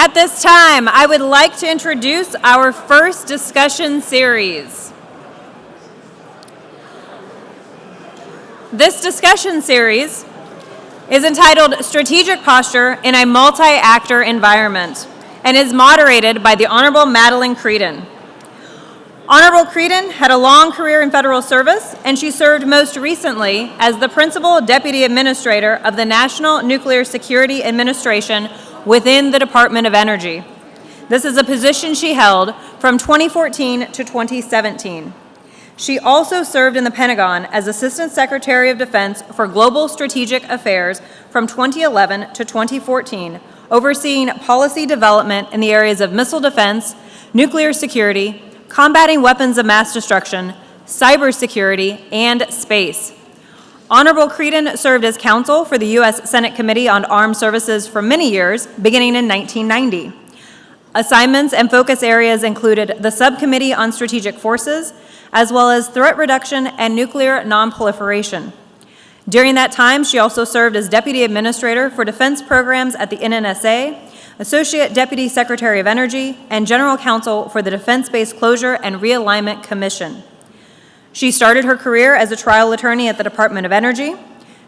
At this time, I would like to introduce our first discussion series. This discussion series is entitled Strategic Posture in a Multi-Actor Environment and is moderated by the Honorable Madelyn Creedon. Honorable Creedon had a long career in federal service, and she served most recently as the Principal Deputy Administrator of the National Nuclear Security Administration within the Department of Energy. This is a position she held from 2014 to 2017. She also served in the Pentagon as Assistant Secretary of Defense for Global Strategic Affairs from 2011 to 2014, overseeing policy development in the areas of missile defense, nuclear security, combating weapons of mass destruction, cybersecurity, and space. Honorable Creedon served as counsel for the U.S. Senate Committee on Armed Services for many years, beginning in 1990. Assignments and focus areas included the Subcommittee on Strategic Forces, as well as threat reduction and nuclear nonproliferation. During that time, she also served as Deputy Administrator for Defense Programs at the NNSA, Associate Deputy Secretary of Energy, and General Counsel for the Defense Base Closure and Realignment Commission. She started her career as a trial attorney at the Department of Energy.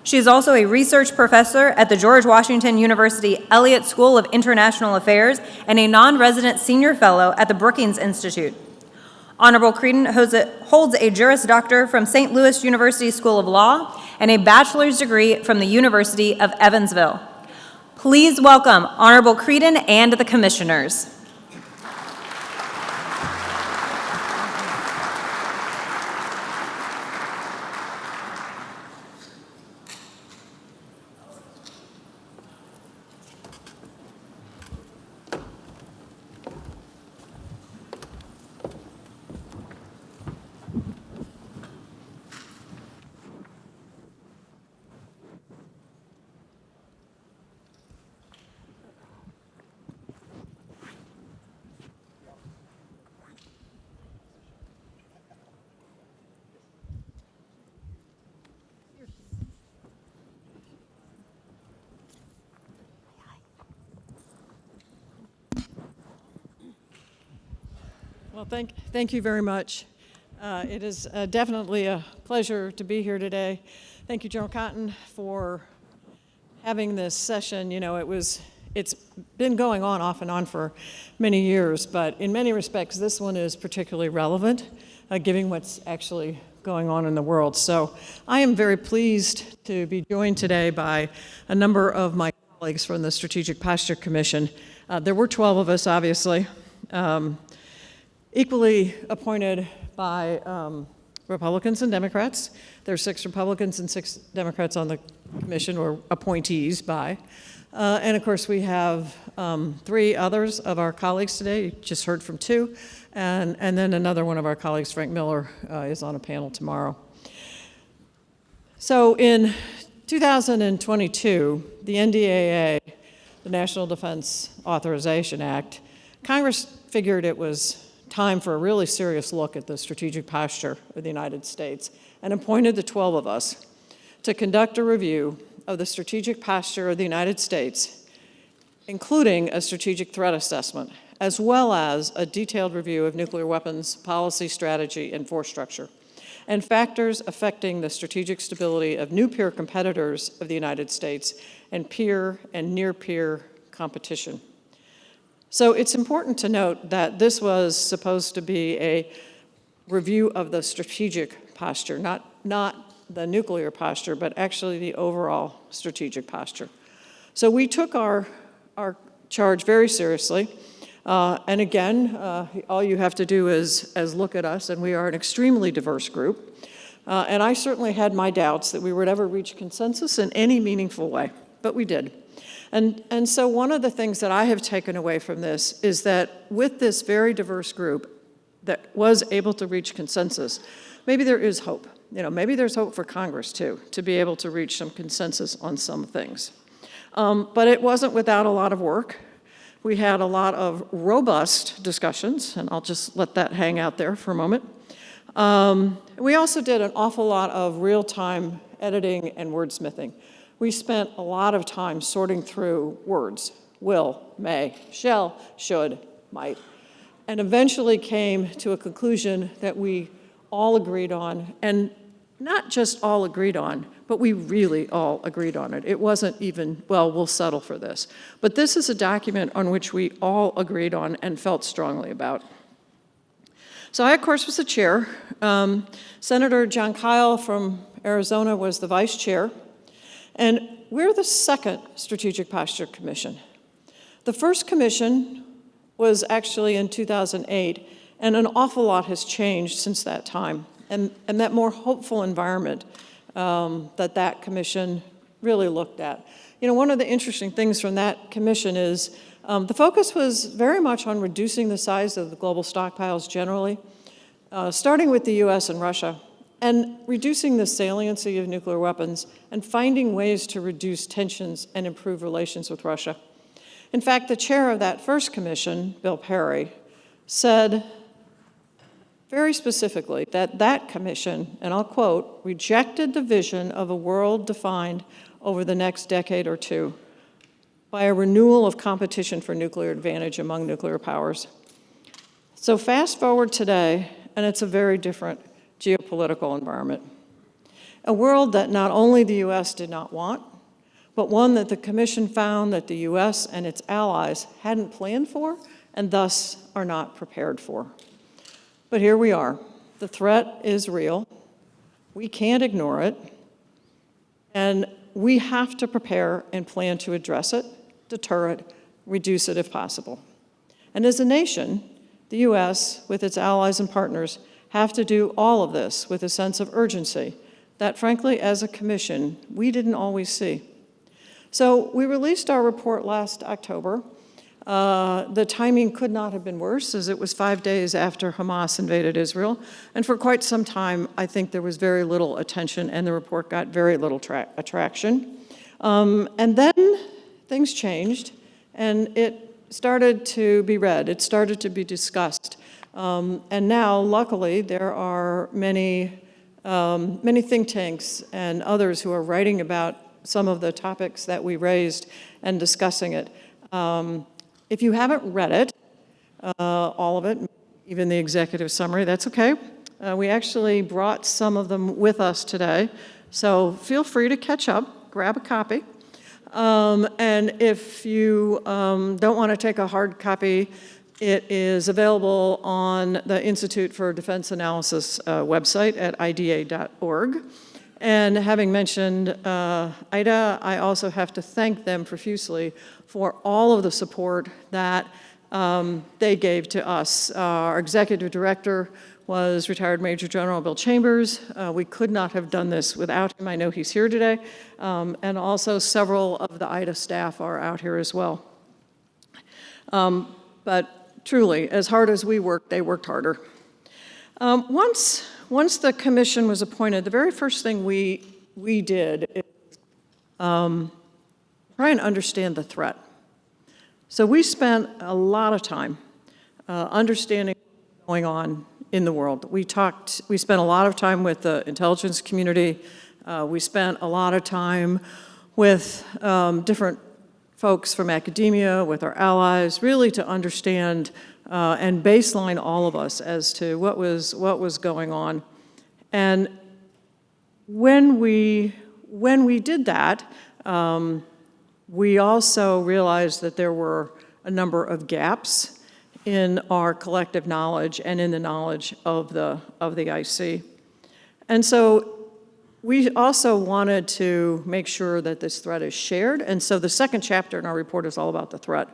She is also a research professor at the George Washington University Elliott School of International Affairs and a non-resident senior fellow at the Brookings Institute. Honorable Creedon holds a Juris Doctor from St. Louis University School of Law and a bachelor's degree from the University of Evansville. Please welcome Honorable Creedon and the commissioners. Well, thank you very much. It is definitely a pleasure to be here today. Thank you, General Cotton, for having this session. You know, it's been going on off and on for many years, but in many respects, this one is particularly relevant, given what's actually going on in the world. So I am very pleased to be joined today by a number of my colleagues from the Strategic Posture Commission. There were 12 of us, obviously. Equally appointed by Republicans and Democrats. There are 6 Republicans and 6 Democrats on the commission, or appointees by. And of course, we have 3 others of our colleagues today. You just heard from 2. And then another one of our colleagues, Frank Miller, is on a panel tomorrow. So in 2022, the NDAA, the National Defense Authorization Act, Congress figured it was time for a really serious look at the strategic posture of the United States and appointed the 12 of us to conduct a review of the strategic posture of the United States, including a strategic threat assessment, as well as a detailed review of nuclear weapons policy, strategy, and force structure, and factors affecting the strategic stability of new peer competitors of the United States and peer and near-peer competition. So it's important to note that this was supposed to be a review of the strategic posture, not the nuclear posture, but actually the overall strategic posture. So we took our charge very seriously. And again, all you have to do is look at us, and we are an extremely diverse group. And I certainly had my doubts that we would ever reach consensus in any meaningful way, but we did. And so one of the things that I have taken away from this is that with this very diverse group that was able to reach consensus, maybe there is hope. You know, maybe there's hope for Congress too, to be able to reach some consensus on some things. But it wasn't without a lot of work. We had a lot of robust discussions, and I'll just let that hang out there for a moment. We also did an awful lot of real-time editing and wordsmithing. We spent a lot of time sorting through words will, may, shall, should, might, and eventually came to a conclusion that we all agreed on, and not just all agreed on, but we really all agreed on it. It wasn't even, well, we'll settle for this. But this is a document on which we all agreed on and felt strongly about. So I, of course, was the chair. Senator John Kyle from Arizona was the vice chair. And we're the second Strategic Posture Commission. The first commission was actually in 2008, and an awful lot has changed since that time. And that more hopeful environment that commission really looked at. You know, one of the interesting things from that commission is the focus was very much on reducing the size of the global stockpiles generally, starting with the US and Russia, and reducing the saliency of nuclear weapons and finding ways to reduce tensions and improve relations with Russia. In fact, the chair of that first commission, Bill Perry, said very specifically that that commission, and I'll quote, rejected the vision of a world defined over the next decade or two by a renewal of competition for nuclear advantage among nuclear powers. So fast forward today, and it's a very different geopolitical environment. A world that not only the US did not want, but one that the Commission found that the US and its allies hadn't planned for and thus are not prepared for. But here we are. The threat is real. We can't ignore it. And we have to prepare and plan to address it, deter it, reduce it if possible. And as a nation, the US, with its allies and partners, have to do all of this with a sense of urgency that, frankly, as a commission, we didn't always see. So we released our report last October. The timing could not have been worse, as it was 5 days after Hamas invaded Israel. And for quite some time, I think there was very little attention, and the report got very little attraction. And then things changed, and it started to be read. It started to be discussed. And now, luckily, there are many think tanks and others who are writing about some of the topics that we raised and discussing it. If you haven't read it, all of it, even the executive summary, that's okay. We actually brought some of them with us today, so feel free to catch up, grab a copy. And if you don't want to take a hard copy, it is available on the Institute for Defense Analysis website at ida.org. And having mentioned IDA, I also have to thank them profusely for all of the support that they gave to us. Our executive director was retired Major General Bill Chambers. We could not have done this without him. I know he's here today. And also several of the IDA staff are out here as well. But truly, as hard as we worked, they worked harder. Once the commission was appointed, the very first thing we did is try and understand the threat. So we spent a lot of time understanding what's going on in the world. We spent a lot of time with the intelligence community. We spent a lot of time with different folks from academia, with our allies, really to understand and baseline all of us as to what was going on. And when we did that, we also realized that there were a number of gaps in our collective knowledge and in the knowledge of the IC. And so we also wanted to make sure that this threat is shared, and so the second chapter in our report is all about the threat.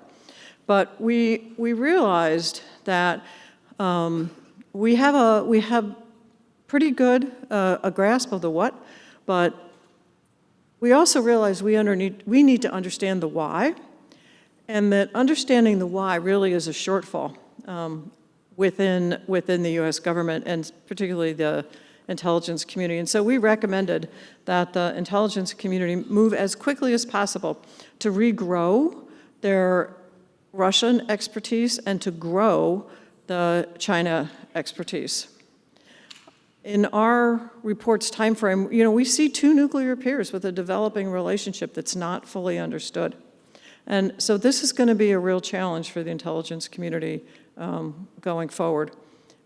But we realized that we have pretty good a grasp of the what, but we also realized we need to understand the why, and that understanding the why really is a shortfall within the U.S. government, and particularly the intelligence community. And so we recommended that the intelligence community move as quickly as possible to regrow their Russian expertise and to grow the China expertise. In our report's timeframe, we see two nuclear peers with a developing relationship that's not fully understood. And so this is going to be a real challenge for the intelligence community going forward.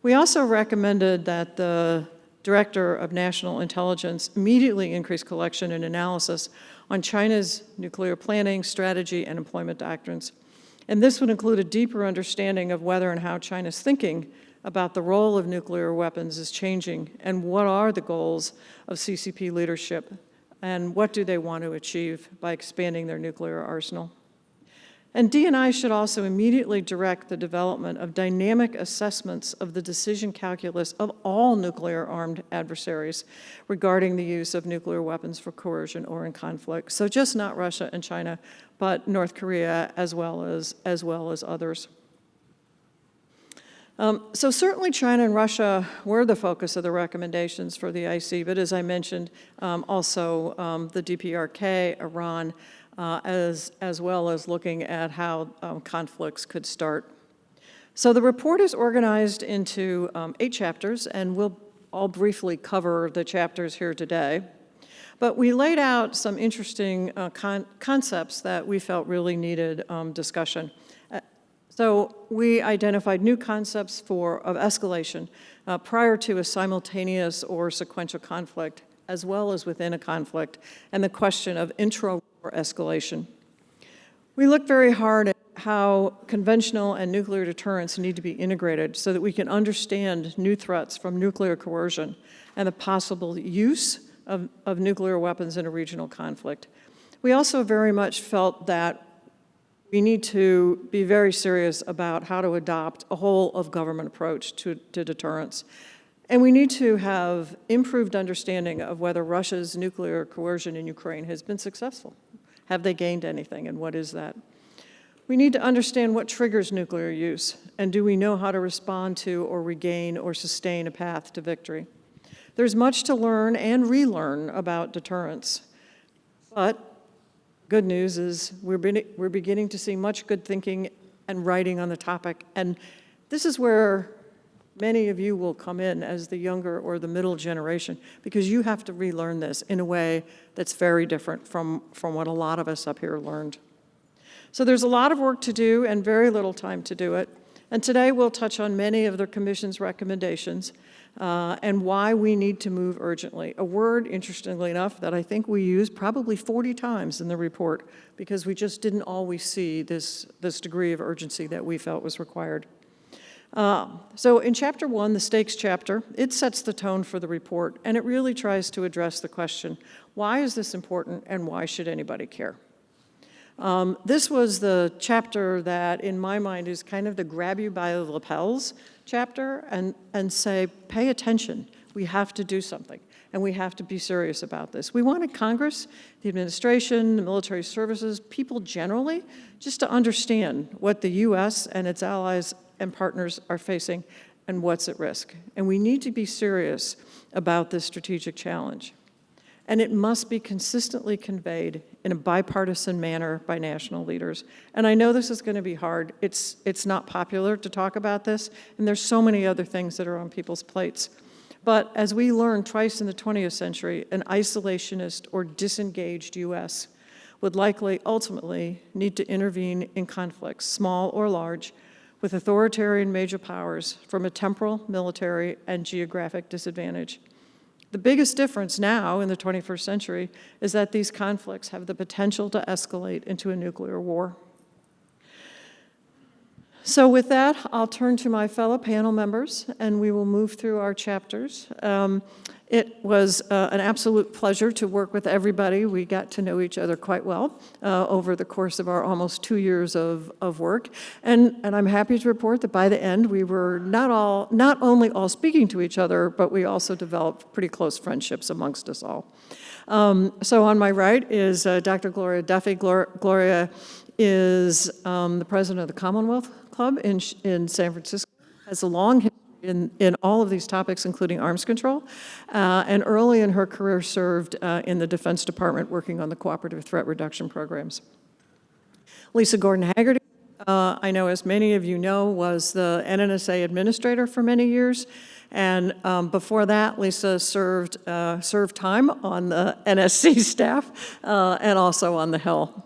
We also recommended that the Director of National Intelligence immediately increase collection and analysis on China's nuclear planning, strategy, and employment doctrines. And this would include a deeper understanding of whether and how China's thinking about the role of nuclear weapons is changing, and what are the goals of CCP leadership, and what do they want to achieve by expanding their nuclear arsenal. And D&I should also immediately direct the development of dynamic assessments of the decision calculus of all nuclear-armed adversaries regarding the use of nuclear weapons for coercion or in conflict. So just not Russia and China, but North Korea as well as others. So certainly China and Russia were the focus of the recommendations for the IC, but as I mentioned, also the DPRK, Iran, as well as looking at how conflicts could start. So the report is organized into 8 chapters, and I'll briefly cover the chapters here today. But we laid out some interesting concepts that we felt really needed discussion. So we identified new concepts of escalation prior to a simultaneous or sequential conflict, as well as within a conflict, and the question of intra-war escalation. We looked very hard at how conventional and nuclear deterrence need to be integrated so that we can understand new threats from nuclear coercion and the possible use of nuclear weapons in a regional conflict. We also very much felt that we need to be very serious about how to adopt a whole-of-government approach to deterrence. And we need to have improved understanding of whether Russia's nuclear coercion in Ukraine has been successful. Have they gained anything, and what is that? We need to understand what triggers nuclear use, and do we know how to respond to or regain or sustain a path to victory? There's much to learn and relearn about deterrence, but good news is we're beginning to see much good thinking and writing on the topic, and this is where many of you will come in as the younger or the middle generation, because you have to relearn this in a way that's very different from what a lot of us up here learned. So there's a lot of work to do and very little time to do it. And today we'll touch on many of the Commission's recommendations and why we need to move urgently. A word, interestingly enough, that I think we used probably 40 times in the report, because we just didn't always see this degree of urgency that we felt was required. So in Chapter 1, the stakes chapter, it sets the tone for the report, and it really tries to address the question, why is this important and why should anybody care? This was the chapter that, in my mind, is kind of the grab you by the lapels chapter and say, pay attention, we have to do something, and we have to be serious about this. We wanted Congress, the administration, the military services, people generally, just to understand what the U.S. and its allies and partners are facing and what's at risk. And we need to be serious about this strategic challenge. And it must be consistently conveyed in a bipartisan manner by national leaders. And I know this is going to be hard. It's not popular to talk about this, and there's so many other things that are on people's plates. But as we learned twice in the 20th century, an isolationist or disengaged U.S. would likely ultimately need to intervene in conflicts, small or large, with authoritarian major powers from a temporal, military, and geographic disadvantage. The biggest difference now in the 21st century is that these conflicts have the potential to escalate into a nuclear war. So with that, I'll turn to my fellow panel members, and we will move through our chapters. It was an absolute pleasure to work with everybody. We got to know each other quite well over the course of our almost 2 years of work. And I'm happy to report that by the end, we were not only all speaking to each other, but we also developed pretty close friendships amongst us all. So on my right is Dr. Gloria Duffy. Gloria is the president of the Commonwealth Club in San Francisco, has a long history in all of these topics, including arms control, and early in her career served in the Defense Department working on the cooperative threat reduction programs. Lisa Gordon-Hagerty, I know as many of you know, was the NNSA administrator for many years, and before that, Lisa served time on the NSC staff and also on the Hill.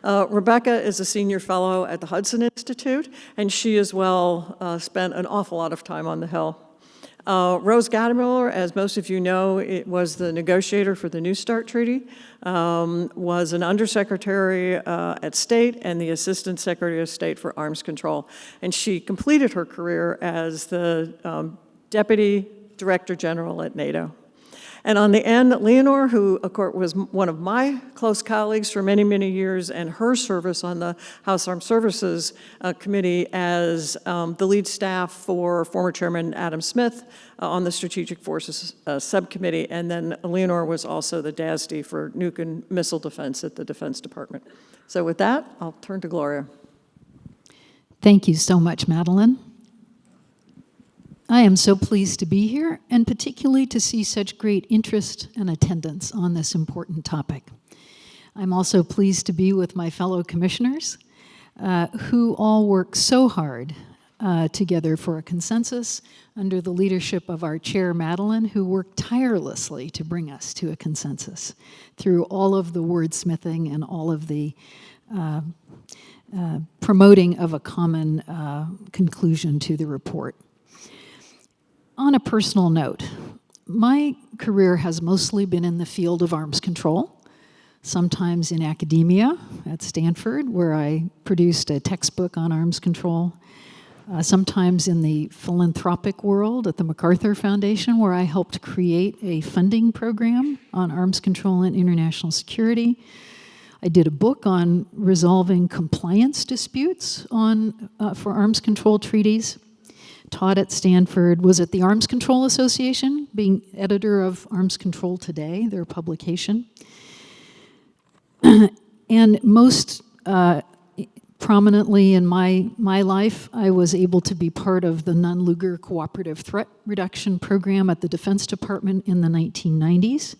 Rebeccah is a senior fellow at the Hudson Institute, and she as well spent an awful lot of time on the Hill. Rose Gottemoeller, as most of you know, it was the negotiator for the New START Treaty, was an undersecretary at State and the Assistant Secretary of State for Arms Control. And she completed her career as the Deputy Director General at NATO. And on the end, Leonor, who of course was one of my close colleagues for many, many years, and her service on the House Armed Services Committee as the lead staff for former Chairman Adam Smith on the Strategic Forces Subcommittee. And then Leonor was also the DASD for nuke and missile defense at the Defense Department. So with that, I'll turn to Gloria. Thank you so much, Madelyn. I am so pleased to be here, and particularly to see such great interest and attendance on this important topic. I'm also pleased to be with my fellow commissioners, who all work so hard together for a consensus under the leadership of our chair, Madelyn, who worked tirelessly to bring us to a consensus through all of the wordsmithing and all of the promoting of a common conclusion to the report. On a personal note, my career has mostly been in the field of arms control, sometimes in academia at Stanford, where I produced a textbook on arms control, sometimes in the philanthropic world at the MacArthur Foundation, where I helped create a funding program on arms control and international security. I did a book on resolving compliance disputes for arms control treaties. Taught at Stanford, was at the Arms Control Association, being editor of Arms Control Today, their publication. And most prominently in my life, I was able to be part of the Nunn-Lugar Cooperative Threat Reduction Program at the Defense Department in the 1990s.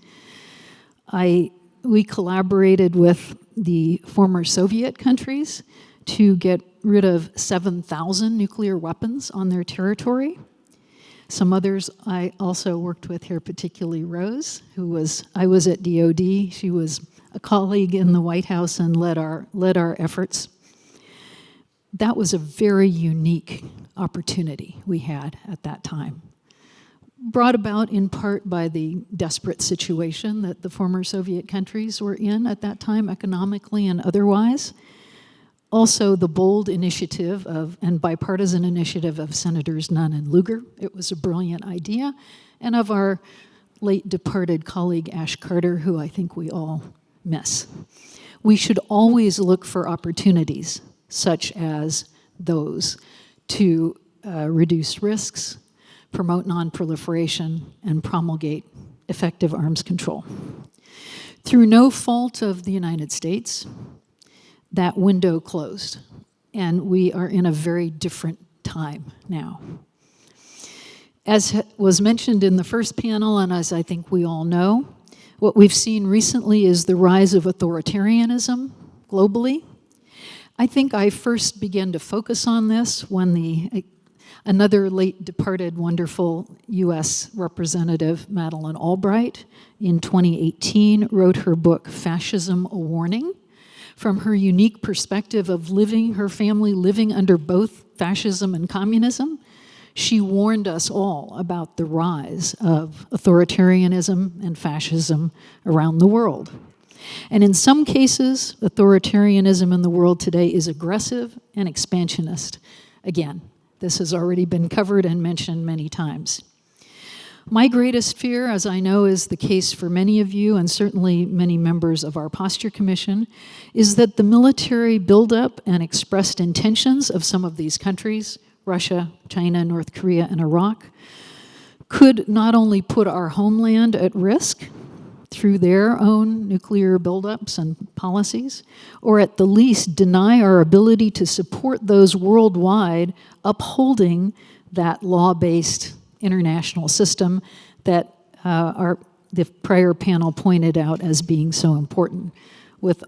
We collaborated with the former Soviet countries to get rid of 7,000 nuclear weapons on their territory. Some others I also worked with here, particularly Rose, I was at DOD. She was a colleague in the White House and led our efforts. That was a very unique opportunity we had at that time, brought about in part by the desperate situation that the former Soviet countries were in at that time, economically and otherwise. Also, the bold initiative and bipartisan initiative of Senators Nunn and Lugar. It was a brilliant idea, and of our late departed colleague Ash Carter, who I think we all miss. We should always look for opportunities such as those to reduce risks, promote non-proliferation, and promulgate effective arms control. Through no fault of the United States, that window closed, and we are in a very different time now. As was mentioned in the first panel, and as I think we all know, what we've seen recently is the rise of authoritarianism globally. I think I first began to focus on this when another late departed wonderful US Representative, Madeleine Albright, in 2018 wrote her book, Fascism: A Warning. From her unique perspective of her family living under both fascism and communism, she warned us all about the rise of authoritarianism and fascism around the world. And in some cases, authoritarianism in the world today is aggressive and expansionist. Again, this has already been covered and mentioned many times. My greatest fear, as I know is the case for many of you and certainly many members of our Posture Commission, is that the military buildup and expressed intentions of some of these countries, Russia, China, North Korea, and Iraq, could not only put our homeland at risk through their own nuclear buildups and policies, or at the least deny our ability to support those worldwide upholding that law-based international system that the prior panel pointed out as being so important, with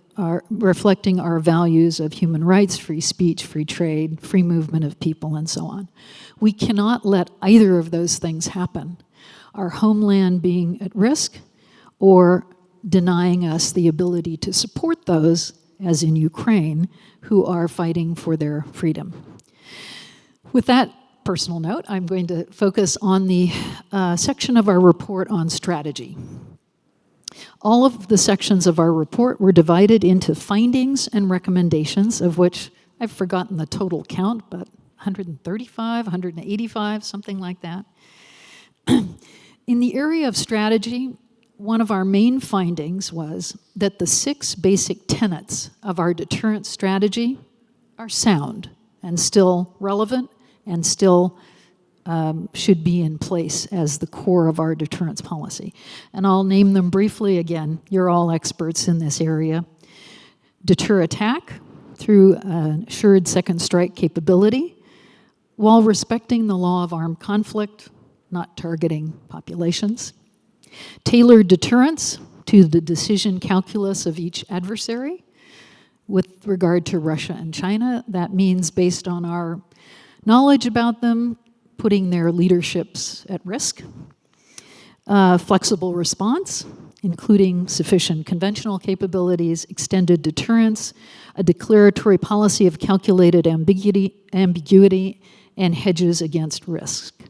reflecting our values of human rights, free speech, free trade, free movement of people, and so on. We cannot let either of those things happen, our homeland being at risk or denying us the ability to support those as in Ukraine, who are fighting for their freedom. With that personal note, I'm going to focus on the section of our report on strategy. All of the sections of our report were divided into findings and recommendations, of which I've forgotten the total count, but 135, 185, something like that. In the area of strategy, one of our main findings was that the 6 basic tenets of our deterrence strategy are sound and still relevant and still should be in place as the core of our deterrence policy. And I'll name them briefly again. You're all experts in this area. Deter attack through assured second strike capability while respecting the law of armed conflict, not targeting populations. Tailored deterrence to the decision calculus of each adversary. With regard to Russia and China, that means based on our knowledge about them, putting their leaderships at risk. Flexible response, including sufficient conventional capabilities, extended deterrence, a declaratory policy of calculated ambiguity, and hedges against risk.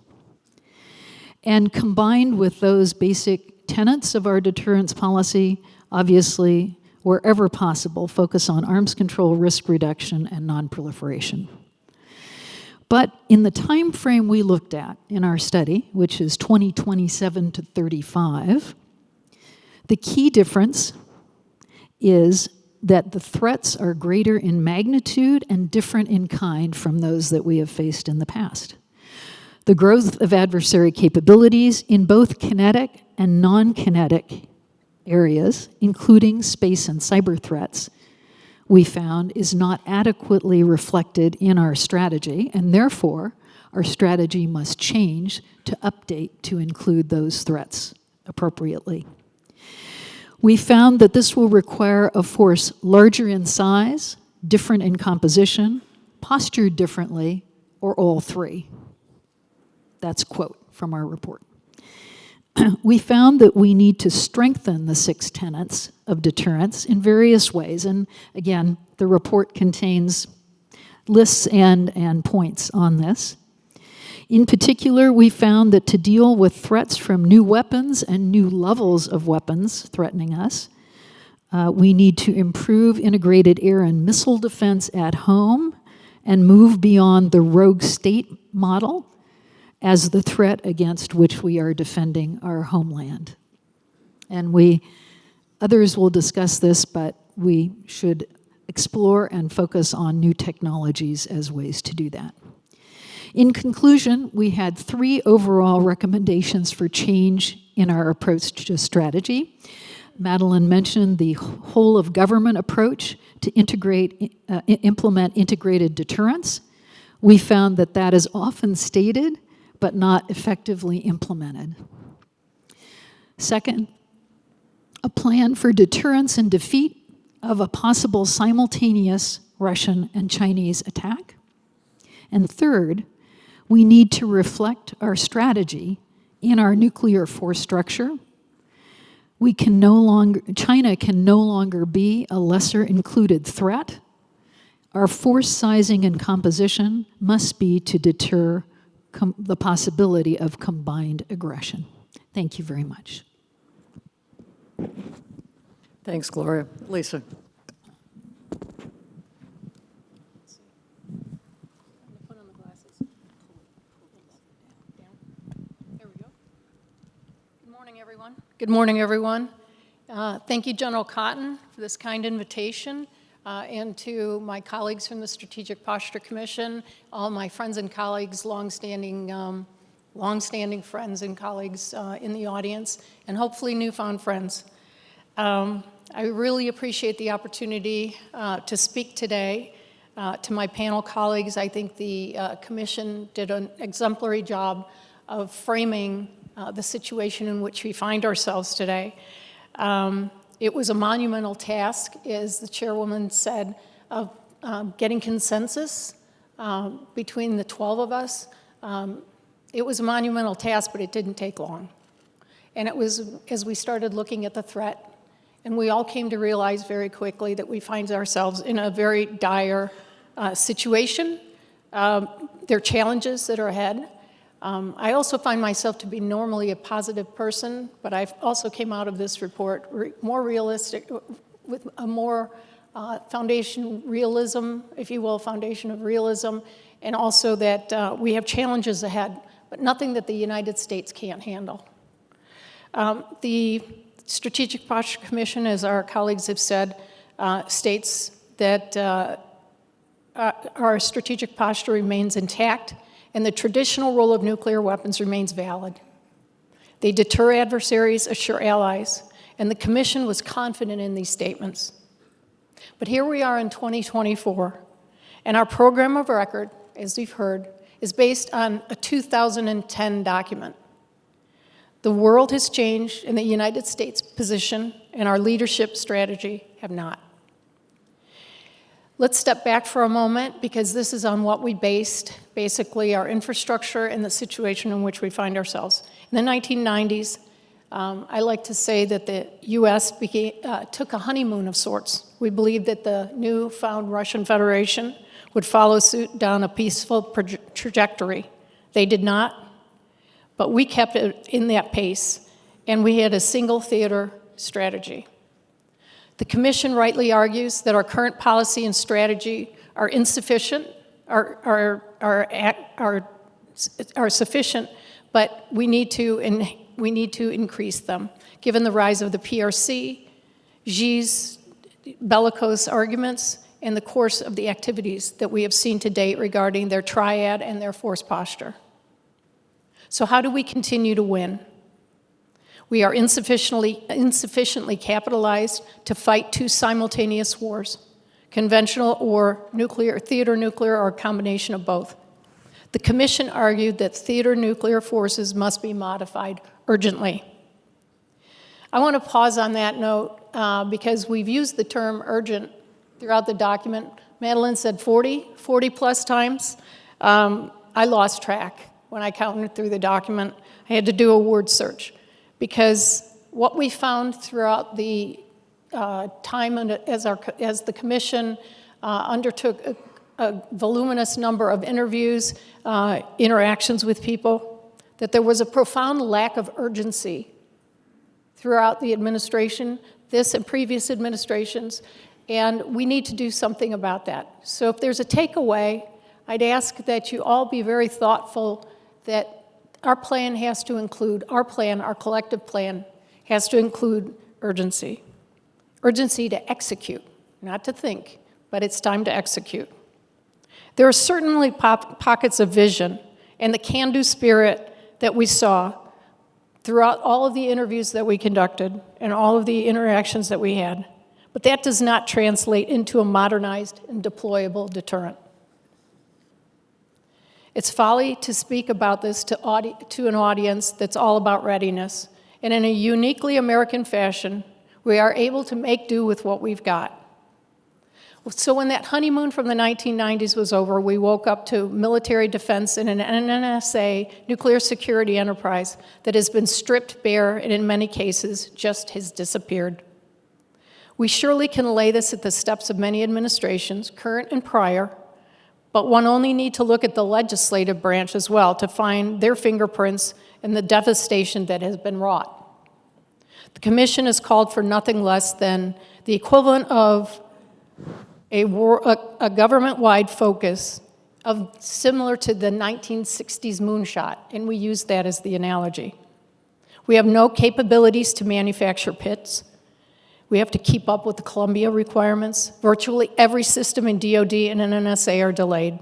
And combined with those basic tenets of our deterrence policy, obviously, wherever possible, focus on arms control, risk reduction, and non-proliferation. But in the time frame we looked at in our study, which is 2027 to 35, the key difference is that the threats are greater in magnitude and different in kind from those that we have faced in the past. The growth of adversary capabilities in both kinetic and non-kinetic areas, including space and cyber threats, we found is not adequately reflected in our strategy, and therefore our strategy must change to update to include those threats appropriately. We found that this will require a force larger in size, different in composition, postured differently, or all three. That's a quote from our report. We found that we need to strengthen the 6 tenets of deterrence in various ways. And again, the report contains lists and points on this. In particular, we found that to deal with threats from new weapons and new levels of weapons threatening us, we need to improve integrated air and missile defense at home and move beyond the rogue state model as the threat against which we are defending our homeland. And others will discuss this, but we should explore and focus on new technologies as ways to do that. In conclusion, we had 3 overall recommendations for change in our approach to strategy. Madelyn mentioned the whole of government approach to implement integrated deterrence. We found that that is often stated, but not effectively implemented. Second, a plan for deterrence and defeat of a possible simultaneous Russian and Chinese attack. And third, we need to reflect our strategy in our nuclear force structure. China can no longer be a lesser included threat. Our force sizing and composition must be to deter the possibility of combined aggression. Thank you very much. Thanks, Gloria. Lisa. Good morning, everyone. Thank you, General Cotton, for this kind invitation, and to my colleagues from the Strategic Posture Commission, all my friends and colleagues, longstanding friends and colleagues in the audience, and hopefully newfound friends. I really appreciate the opportunity to speak today. To my panel colleagues, I think the Commission did an exemplary job of framing the situation in which we find ourselves today. It was a monumental task, as the chairwoman said, of getting consensus between the 12 of us. It was a monumental task, but it didn't take long. And it was as we started looking at the threat And we all came to realize very quickly that we find ourselves in a very dire situation. There are challenges that are ahead. I also find myself to be normally a positive person, but I've also came out of this report more realistic, with a more foundation realism, if you will, foundation of realism, and also that we have challenges ahead, but nothing that the United States can't handle. The Strategic Posture Commission, as our colleagues have said, states that our strategic posture remains intact and the traditional role of nuclear weapons remains valid. They deter adversaries, assure allies, and the Commission was confident in these statements. But here we are in 2024, and our program of record, as we've heard, is based on a 2010 document. The world has changed, and the United States' position and our leadership strategy have not. Let's step back for a moment, because this is on what we based, basically, our infrastructure and the situation in which we find ourselves. In the 1990s, I like to say that the U.S. took a honeymoon of sorts. We believed that the newfound Russian Federation would follow suit down a peaceful trajectory. They did not, but we kept it in that pace, and we had a single theater strategy. The Commission rightly argues that our current policy and strategy are insufficient, are sufficient, but we need to increase them, given the rise of the PRC, Xi's bellicose arguments, and the course of the activities that we have seen to date regarding their triad and their force posture. So how do we continue to win? We are insufficiently capitalized to fight two simultaneous wars, conventional or nuclear, theater nuclear, or a combination of both. The Commission argued that theater nuclear forces must be modified urgently. I want to pause on that note because we've used the term urgent throughout the document. Madelyn said 40 plus times. I lost track when I counted through the document. I had to do a word search, because what we found throughout the time as the Commission undertook a voluminous number of interviews, interactions with people, that there was a profound lack of urgency throughout the administration, this and previous administrations, and we need to do something about that. So if there's a takeaway, I'd ask that you all be very thoughtful that our plan has to include, our collective plan, has to include urgency. Urgency to execute, not to think, but it's time to execute. There are certainly pockets of vision and the can-do spirit that we saw throughout all of the interviews that we conducted and all of the interactions that we had, but that does not translate into a modernized and deployable deterrent. It's folly to speak about this to an audience that's all about readiness. And in a uniquely American fashion, we are able to make do with what we've got. So when that honeymoon from the 1990s was over, we woke up to military defense in an NNSA nuclear security enterprise that has been stripped bare and in many cases just has disappeared. We surely can lay this at the steps of many administrations, current and prior, but one only need to look at the legislative branch as well to find their fingerprints in the devastation that has been wrought. The Commission has called for nothing less than the equivalent of a government-wide focus of similar to the 1960s moonshot, and we use that as the analogy. We have no capabilities to manufacture pits. We have to keep up with the Columbia requirements. Virtually every system in DoD and NNSA are delayed.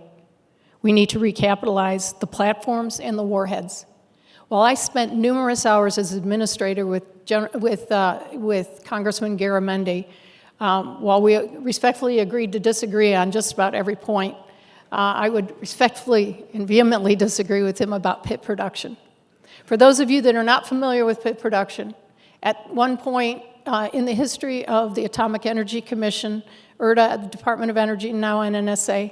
We need to recapitalize the platforms and the warheads. While I spent numerous hours as administrator with Congressman Garamendi, while we respectfully agreed to disagree on just about every point, I would respectfully and vehemently disagree with him about pit production. For those of you that are not familiar with pit production, at one point in the history of the Atomic Energy Commission, IRTA, the Department of Energy, and now NNSA,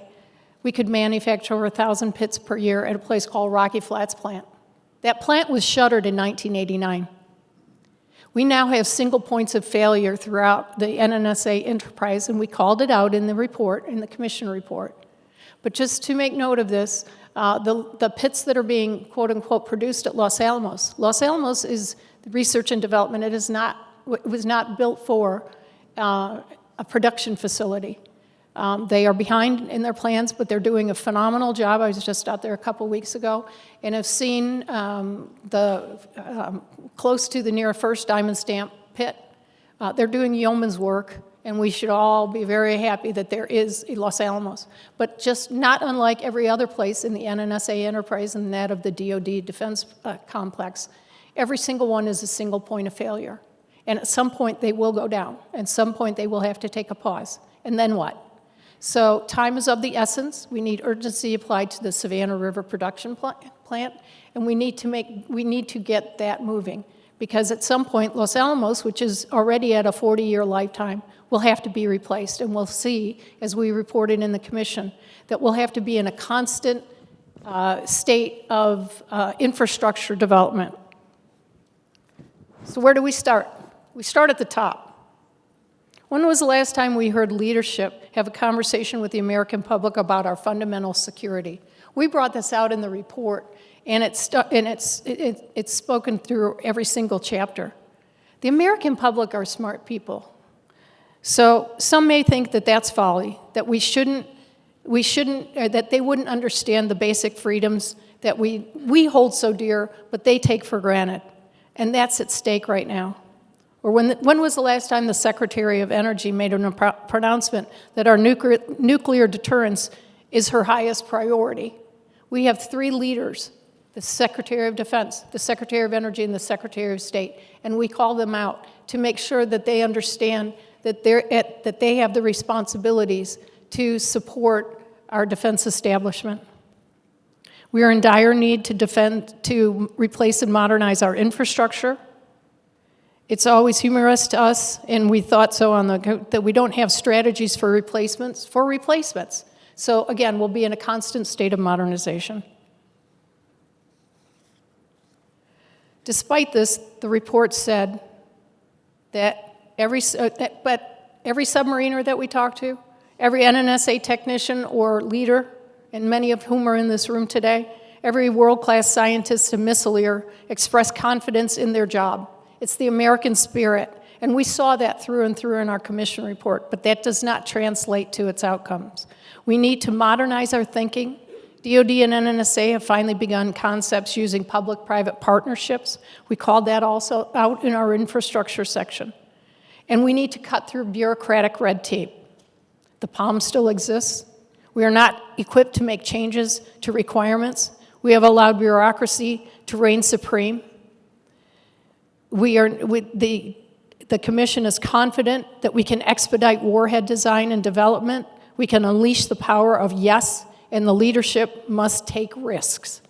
we could manufacture over 1,000 pits per year at a place called Rocky Flats plant. That plant was shuttered in 1989. We now have single points of failure throughout the NNSA enterprise, and we called it out in the report, in the commission report. But just to make note of this, the pits that are being, quote unquote, produced at Los Alamos. Los Alamos is research and development. It was not built for a production facility. They are behind in their plans, but they're doing a phenomenal job. I was just out there a couple weeks ago and have seen close to the near first diamond stamp pit. They're doing yeoman's work, and we should all be very happy that there is a Los Alamos. But just not unlike every other place in the NNSA enterprise and that of the DoD defense complex, every single one is a single point of failure. And at some point, they will go down. At some point, they will have to take a pause. And then what? So time is of the essence. We need urgency applied to the Savannah River production plant, and we need to get that moving, because at some point, Los Alamos, which is already at a 40-year lifetime, will have to be replaced. And we'll see, as we reported in the commission, that we'll have to be in a constant state of infrastructure development. So where do we start? We start at the top. When was the last time we heard leadership have a conversation with the American public about our fundamental security? We brought this out in the report, and it's spoken through every single chapter. The American public are smart people. So some may think that that's folly, that that they wouldn't understand the basic freedoms that we hold so dear, but they take for granted. And that's at stake right now. Or when was the last time the Secretary of Energy made a pronouncement that our nuclear deterrence is her highest priority? We have three leaders, the Secretary of Defense, the Secretary of Energy, and the Secretary of State, and we call them out to make sure that they understand that they have the responsibilities to support our defense establishment. We are in dire need to replace and modernize our infrastructure. It's always humorous to us, and we thought so that we don't have strategies for replacements. So again, we'll be in a constant state of modernization. Despite this, the report said that every submariner that we talked to, every NNSA technician or leader, and many of whom are in this room today, every world-class scientist and missileer expressed confidence in their job. It's the American spirit, and we saw that through and through in our commission report, but that does not translate to its outcomes. We need to modernize our thinking. DoD and NNSA have finally begun concepts using public-private partnerships. We called that also out in our infrastructure section. And we need to cut through bureaucratic red tape. The POM still exists. We are not equipped to make changes to requirements. We have allowed bureaucracy to reign supreme. The commission is confident that we can expedite warhead design and development. We can unleash the power of yes, and the leadership must take risks.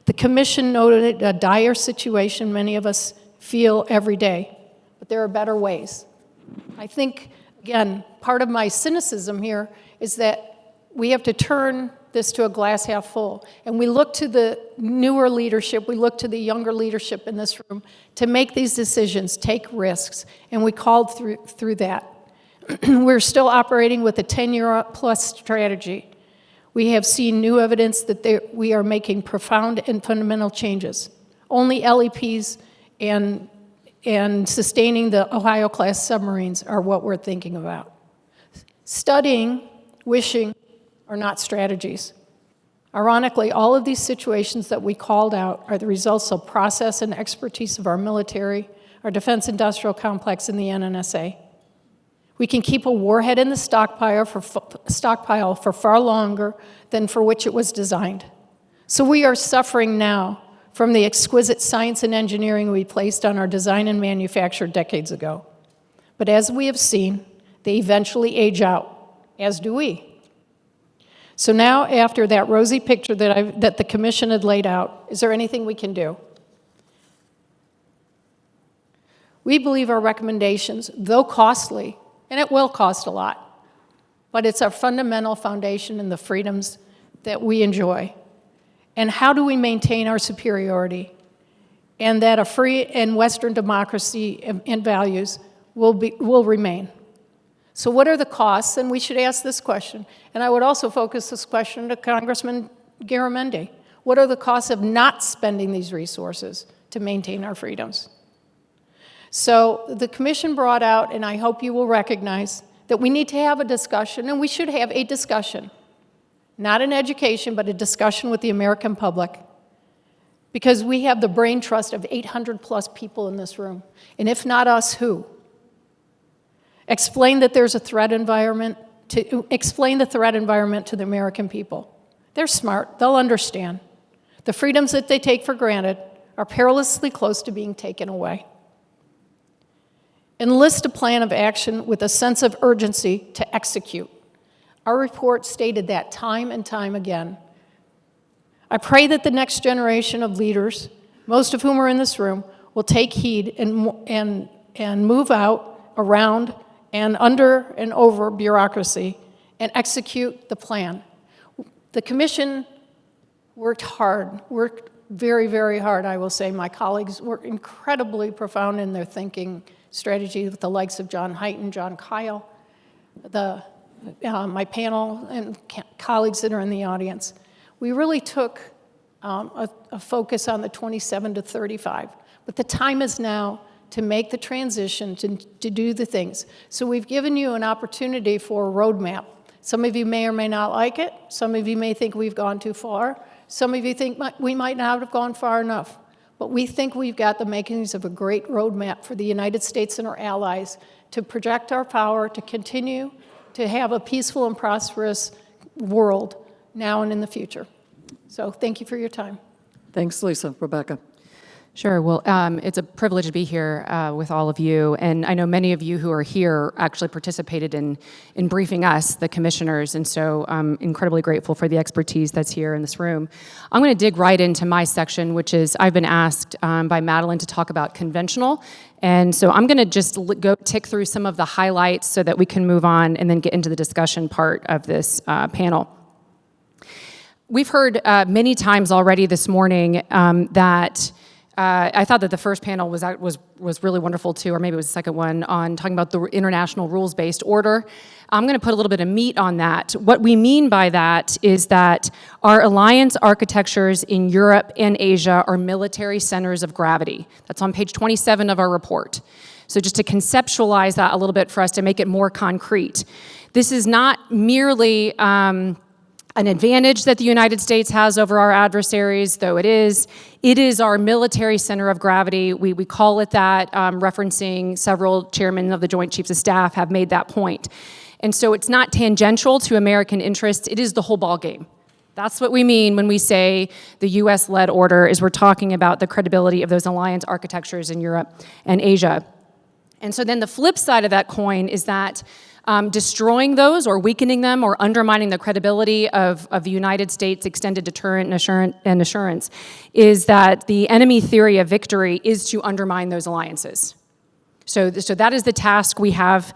The commission noted a dire situation many of us feel every day, but there are better ways. I think, again, part of my cynicism here is that we have to turn this to a glass half full. And we look to the newer leadership, we look to the younger leadership in this room to make these decisions, take risks, and we called through that. We're still operating with a 10-year-plus strategy. We have seen new evidence that we are making profound and fundamental changes. Only LEPs and sustaining the Ohio-class submarines are what we're thinking about. Studying, wishing, are not strategies. Ironically, all of these situations that we called out are the results of process and expertise of our military, our defense industrial complex, and the NNSA. We can keep a warhead in the stockpile for far longer than for which it was designed. So we are suffering now from the exquisite science and engineering we placed on our design and manufacture decades ago. But as we have seen, they eventually age out, as do we. So now, after that rosy picture that the commission had laid out, is there anything we can do? We believe our recommendations, though costly, and it will cost a lot, but it's our fundamental foundation in the freedoms that we enjoy. And how do we maintain our superiority and that a free and Western democracy and values will remain. So what are the costs? And we should ask this question. And I would also focus this question to Congressman Garamendi. What are the costs of not spending these resources to maintain our freedoms? So the commission brought out, and I hope you will recognize, that we need to have a discussion, and we should have a discussion. Not an education, but a discussion with the American public. Because we have the brain trust of 800 plus people in this room. And if not us, who? Explain that there's a threat environment, explain the threat environment to the American people. They're smart, they'll understand. The freedoms that they take for granted are perilously close to being taken away. Enlist a plan of action with a sense of urgency to execute. Our report stated that time and time again. I pray that the next generation of leaders, most of whom are in this room, will take heed and move out, around, and under and over bureaucracy and execute the plan. The commission worked very, very hard, I will say. My colleagues were incredibly profound in their thinking strategy with the likes of John Hyten, John Kyle, my panel and colleagues that are in the audience. We really took a focus on the 27 to 35, but the time is now to make the transition, to do the things. So we've given you an opportunity for a roadmap. Some of you may or may not like it. Some of you may think we've gone too far. Some of you think we might not have gone far enough. But we think we've got the makings of a great roadmap for the United States and our allies to project our power, to continue to have a peaceful and prosperous world now and in the future. So thank you for your time. Thanks, Lisa. Rebeccah. Sure. Well, it's a privilege to be here with all of you. And I know many of you who are here actually participated in briefing us, the commissioners, and so I'm incredibly grateful for the expertise that's here in this room. I'm going to dig right into my section, which is I've been asked by Madelyn to talk about conventional. And so I'm going to just tick through some of the highlights so that we can move on and then get into the discussion part of this panel. We've heard many times already this morning that I thought that the first panel was really wonderful too, or maybe it was the second one, on talking about the international rules-based order. I'm going to put a little bit of meat on that. What we mean by that is that our alliance architectures in Europe and Asia are military centers of gravity. That's on page 27 of our report. So just to conceptualize that a little bit for us to make it more concrete. This is not merely an advantage that the United States has over our adversaries, though it is our military center of gravity. We call it that, referencing several chairmen of the Joint Chiefs of Staff have made that point. And so it's not tangential to American interests, it is the whole ballgame. That's what we mean when we say the US-led order, is we're talking about the credibility of those alliance architectures in Europe and Asia. And so then the flip side of that coin is that destroying those or weakening them or undermining the credibility of the United States' extended deterrent and assurance is that the enemy theory of victory is to undermine those alliances. So that is the task we have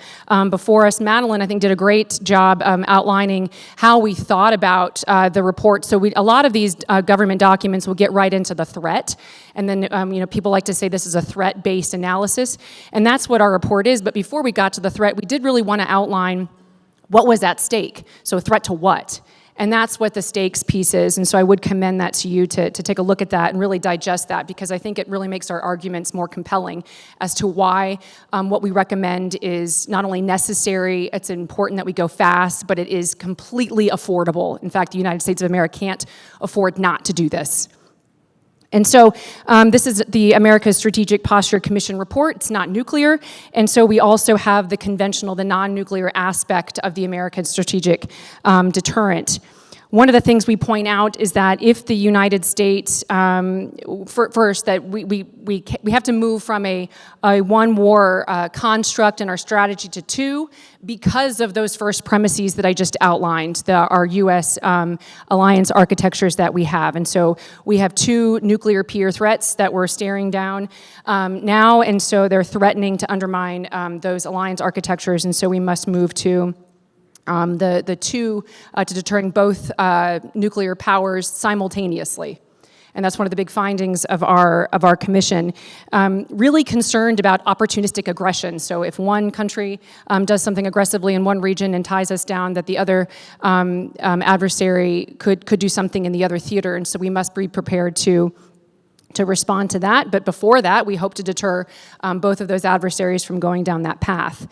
before us. Madelyn, I think, did a great job outlining how we thought about the report. So a lot of these government documents will get right into the threat. And then people like to say this is a threat-based analysis. And that's what our report is. But before we got to the threat, we did really want to outline what was at stake. So a threat to what? And that's what the stakes piece is. And so I would commend that to you to take a look at that and really digest that, because I think it really makes our arguments more compelling as to why what we recommend is not only necessary, it's important that we go fast, but it is completely affordable. In fact, the United States of America can't afford not to do this. And so this is the America's Strategic Posture Commission report. It's not nuclear. And so we also have the conventional, the non-nuclear aspect of the American strategic deterrent. One of the things we point out is that if the United States, first, that we have to move from a one war construct in our strategy to two because of those first premises that I just outlined, our U.S. alliance architectures that we have. And so we have two nuclear peer threats that we're staring down now, and so they're threatening to undermine those alliance architectures, and so we must move to the two to deterring both nuclear powers simultaneously. and that's one of the big findings of our commission, really concerned about opportunistic aggression. So if one country does something aggressively in one region and ties us down, that the other adversary could do something in the other theater, and so we must be prepared to respond to that. But before that, we hope to deter both of those adversaries from going down that path.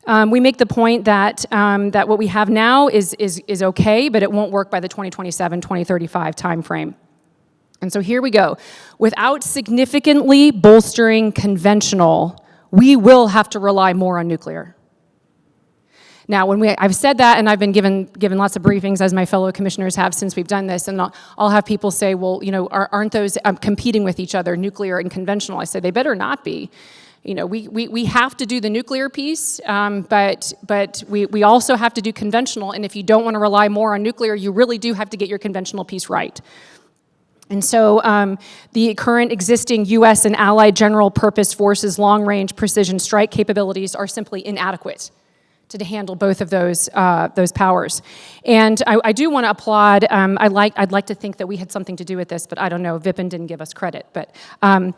We make the point that that what we have now is okay, but it won't work by the 2027, 2035 timeframe. And so here we go. Without significantly bolstering conventional, we will have to rely more on nuclear. Now, I've said that, and I've been given lots of briefings, as my fellow commissioners have, since we've done this, and I'll have people say, well, aren't those competing with each other, nuclear and conventional? I say they better not be. We have to do the nuclear piece, but we also have to do conventional, and if you don't want to rely more on nuclear, you really do have to get your conventional piece right. And so the current existing U.S. and allied general purpose forces long-range precision strike capabilities are simply inadequate to handle both of those powers. And I do want to applaud, I'd like to think that we had something to do with this, but I don't know, Vipin didn't give us credit. But I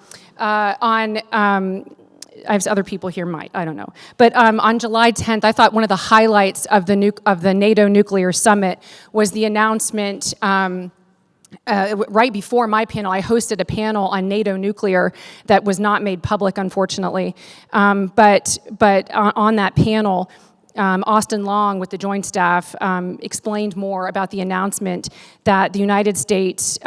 have other people here might, I don't know. But on July 10th, I thought one of the highlights of the NATO nuclear summit was the announcement. Right before my panel, I hosted a panel on NATO nuclear that was not made public, unfortunately. But on that panel, Austin Long with the Joint Staff explained more about the announcement that the United States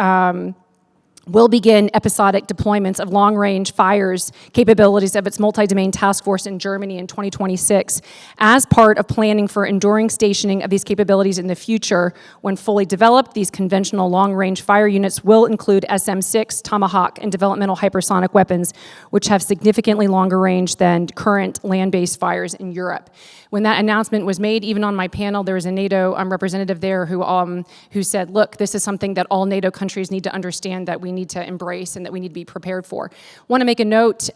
will begin episodic deployments of long-range fires capabilities of its multi-domain task force in Germany in 2026 as part of planning for enduring stationing of these capabilities in the future. When fully developed, these conventional long-range fire units will include SM-6, Tomahawk, and developmental hypersonic weapons, which have significantly longer range than current land-based fires in Europe. When that announcement was made, even on my panel, there was a NATO representative there who said, look, this is something that all NATO countries need to understand, that we need to embrace and that we need to be prepared for. Want to make a note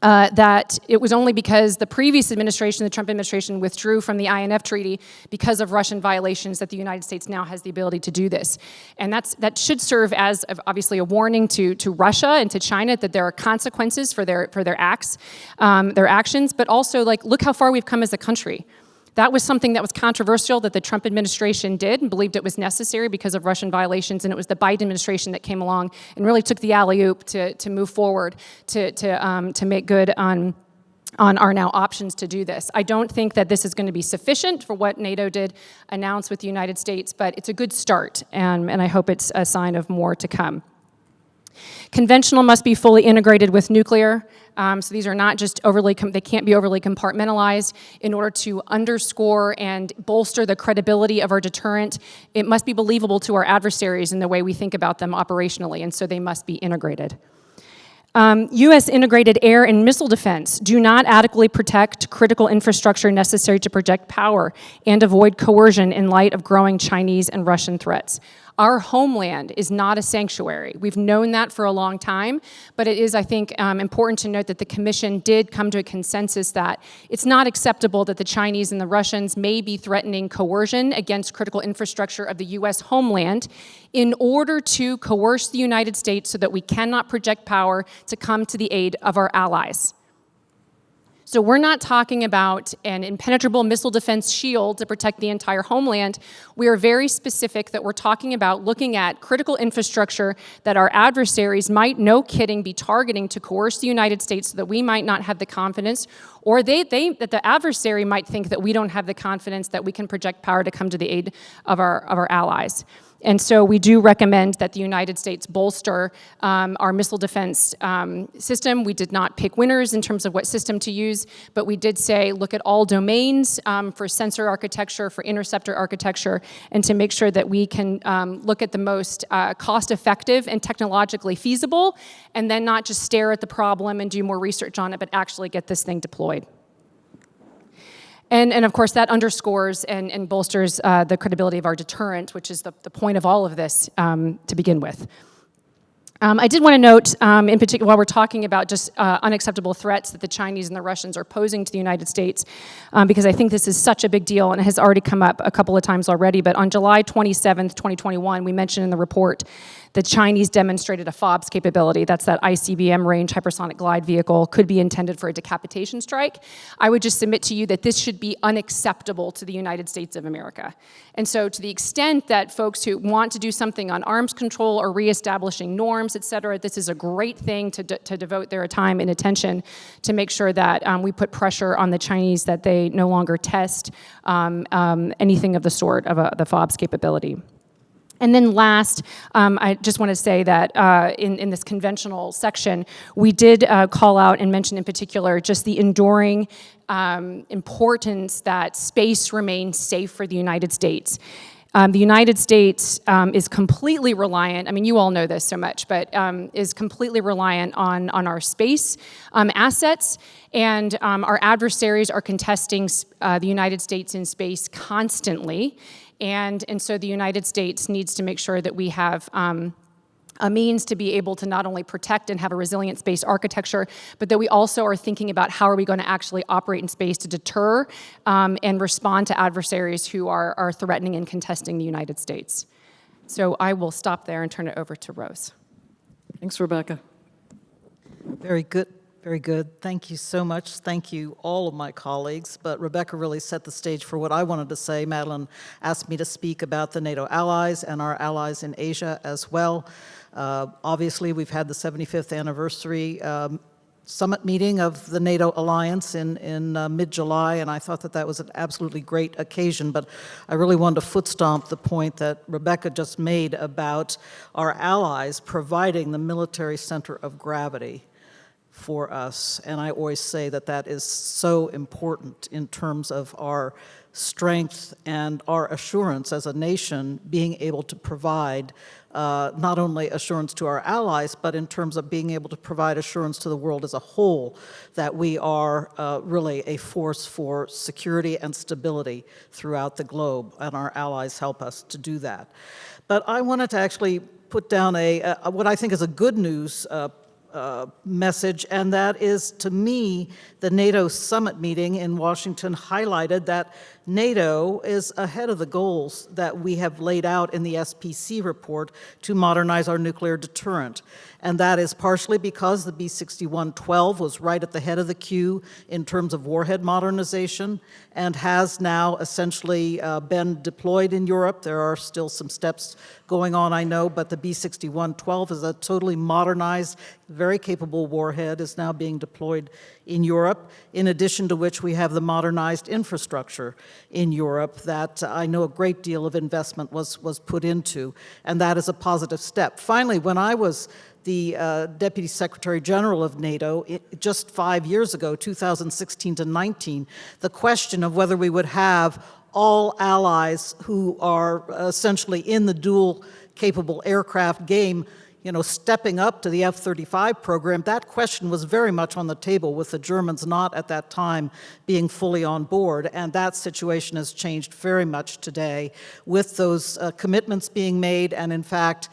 that it was only because the previous administration, the Trump administration, withdrew from the INF treaty because of Russian violations that the United States now has the ability to do this. And that should serve as obviously a warning to Russia and to China that there are consequences for their acts, their actions, but also look how far we've come as a country. That was something that was controversial that the Trump administration did and believed it was necessary because of Russian violations, and it was the Biden administration that came along and really took the alley-oop to move forward to make good on our now options to do this. I don't think that this is going to be sufficient for what NATO did announce with the United States, but it's a good start, and I hope it's a sign of more to come. Conventional must be fully integrated with nuclear. So these are not just they can't be overly compartmentalized. In order to underscore and bolster the credibility of our deterrent, it must be believable to our adversaries in the way we think about them operationally, and so they must be integrated. U.S. integrated air and missile defense do not adequately protect critical infrastructure necessary to project power and avoid coercion in light of growing Chinese and Russian threats. Our homeland is not a sanctuary. We've known that for a long time, but it is, I think, important to note that the Commission did come to a consensus that it's not acceptable that the Chinese and the Russians may be threatening coercion against critical infrastructure of the U.S. homeland in order to coerce the United States so that we cannot project power to come to the aid of our allies. So we're not talking about an impenetrable missile defense shield to protect the entire homeland. We are very specific that we're talking about looking at critical infrastructure that our adversaries might, no kidding, be targeting to coerce the United States so that we might not have the confidence, or that the adversary might think that we don't have the confidence that we can project power to come to the aid of our allies. And so we do recommend that the United States bolster our missile defense system. We did not pick winners in terms of what system to use, but we did say look at all domains for sensor architecture, for interceptor architecture, and to make sure that we can look at the most cost-effective and technologically feasible, and then not just stare at the problem and do more research on it, but actually get this thing deployed. And of course, that underscores and bolsters the credibility of our deterrent, which is the point of all of this to begin with. I did want to note, in particular, while we're talking about just unacceptable threats that the Chinese and the Russians are posing to the United States, because I think this is such a big deal and it has already come up a couple of times already, but on July 27th, 2021, we mentioned in the report the Chinese demonstrated a FOBS capability. That's that ICBM range hypersonic glide vehicle, could be intended for a decapitation strike. I would just submit to you that this should be unacceptable to the United States of America. And so to the extent that folks who want to do something on arms control or reestablishing norms, et cetera, this is a great thing to devote their time and attention to make sure that we put pressure on the Chinese that they no longer test anything of the sort of the FOBS capability. And then last, I just want to say that in this conventional section, we did call out and mention in particular just the enduring importance that space remains safe for the United States. The United States is completely reliant, I mean, you all know this so much, but is completely reliant on our space assets, and our adversaries are contesting the United States in space constantly. And so the United States needs to make sure that we have a means to be able to not only protect and have a resilient space architecture, but that we also are thinking about how are we going to actually operate in space to deter and respond to adversaries who are threatening and contesting the United States. So I will stop there and turn it over to Rose. Thanks, Rebeccah. Very good. Very good. Thank you so much. Thank you, all of my colleagues. But Rebeccah really set the stage for what I wanted to say. Madelyn asked me to speak about the NATO allies and our allies in Asia as well. Obviously, we've had the 75th anniversary summit meeting of the NATO alliance in mid-July, and I thought that was an absolutely great occasion. But I really wanted to foot stomp the point that Rebeccah just made about our allies providing the military center of gravity for us, and I always say that is so important in terms of our strength and our assurance as a nation being able to provide not only assurance to our allies, but in terms of being able to provide assurance to the world as a whole that we are really a force for security and stability throughout the globe, and our allies help us to do that. But I wanted to actually put down what I think is a good news message, and that is, to me, the NATO summit meeting in Washington highlighted that NATO is ahead of the goals that we have laid out in the SPC report to modernize our nuclear deterrent. And that is partially because the B-6112 was right at the head of the queue in terms of warhead modernization and has now essentially been deployed in Europe. There are still some steps going on, I know, but the B-6112 is a totally modernized, very capable warhead, is now being deployed in Europe, in addition to which we have the modernized infrastructure in Europe that I know a great deal of investment was put into, and that is a positive step. Finally, when I was the Deputy Secretary General of NATO just 5 years ago, 2016 to 19, the question of whether we would have all allies who are essentially in the dual capable aircraft game, stepping up to the F-35 program, that question was very much on the table, with the Germans not at that time being fully on board. And that situation has changed very much today with those commitments being made. And in fact,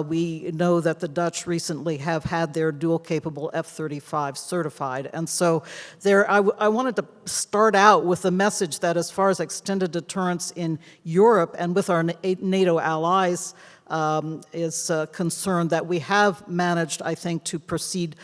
we know that the Dutch recently have had their dual-capable F-35 certified. And so I wanted to start out with a message that as far as extended deterrence in Europe and with our NATO allies is concerned, that we have managed, I think, to proceed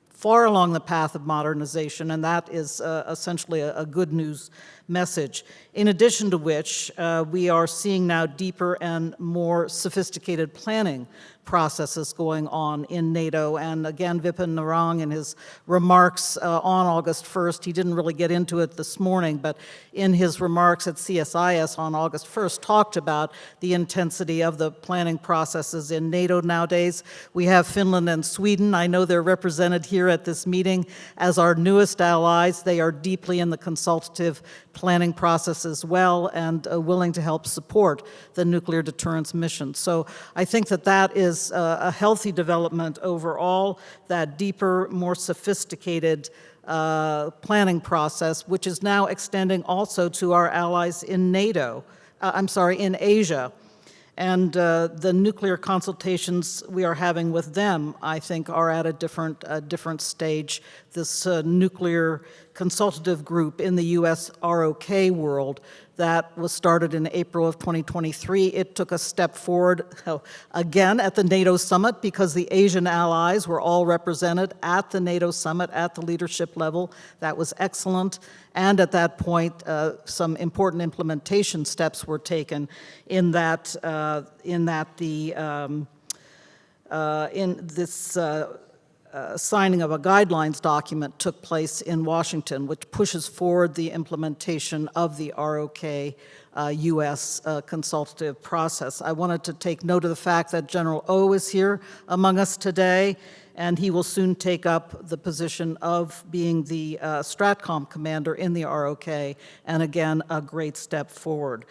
far along the path of modernization, and that is essentially a good news message. In addition to which, we are seeing now deeper and more sophisticated planning processes going on in NATO. And again, Vipin Narang, in his remarks on August 1st, he didn't really get into it this morning, but in his remarks at CSIS on August 1st, talked about the intensity of the planning processes in NATO nowadays. We have Finland and Sweden. I know they're represented here at this meeting as our newest allies. They are deeply in the consultative planning process as well, and willing to help support the nuclear deterrence mission. So I think that is a healthy development overall, that deeper, more sophisticated planning process, which is now extending also to our allies in NATO, in Asia. And the nuclear consultations we are having with them, I think, are at a different stage. This nuclear consultative group in the U.S. ROK world that was started in April of 2023, it took a step forward again at the NATO summit because the Asian allies were all represented at the NATO summit at the leadership level. That was excellent. And at that point, some important implementation steps were taken in this signing of a guidelines document took place in Washington, which pushes forward the implementation of the ROK U.S. consultative process. I wanted to take note of the fact that General O is here among us today, and he will soon take up the position of being the STRATCOM commander in the ROK, and again, a great step forward.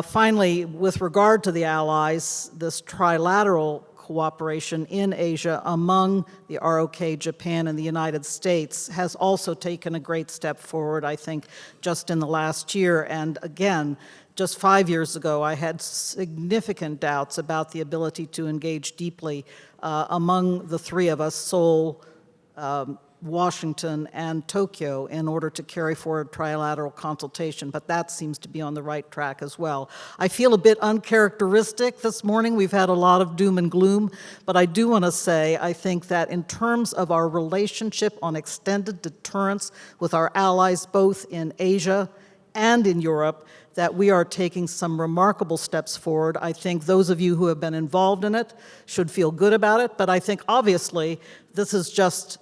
Finally, with regard to the allies, this trilateral cooperation in Asia among the ROK, Japan, and the United States has also taken a great step forward, I think, just in the last year. And again, just 5 years ago, I had significant doubts about the ability to engage deeply among the three of us, Seoul, Washington, and Tokyo, in order to carry forward trilateral consultation, but that seems to be on the right track as well. I feel a bit uncharacteristic this morning. We've had a lot of doom and gloom, but I do want to say I think that in terms of our relationship on extended deterrence with our allies both in Asia and in Europe, that we are taking some remarkable steps forward. I think those of you who have been involved in it should feel good about it, but I think obviously this is just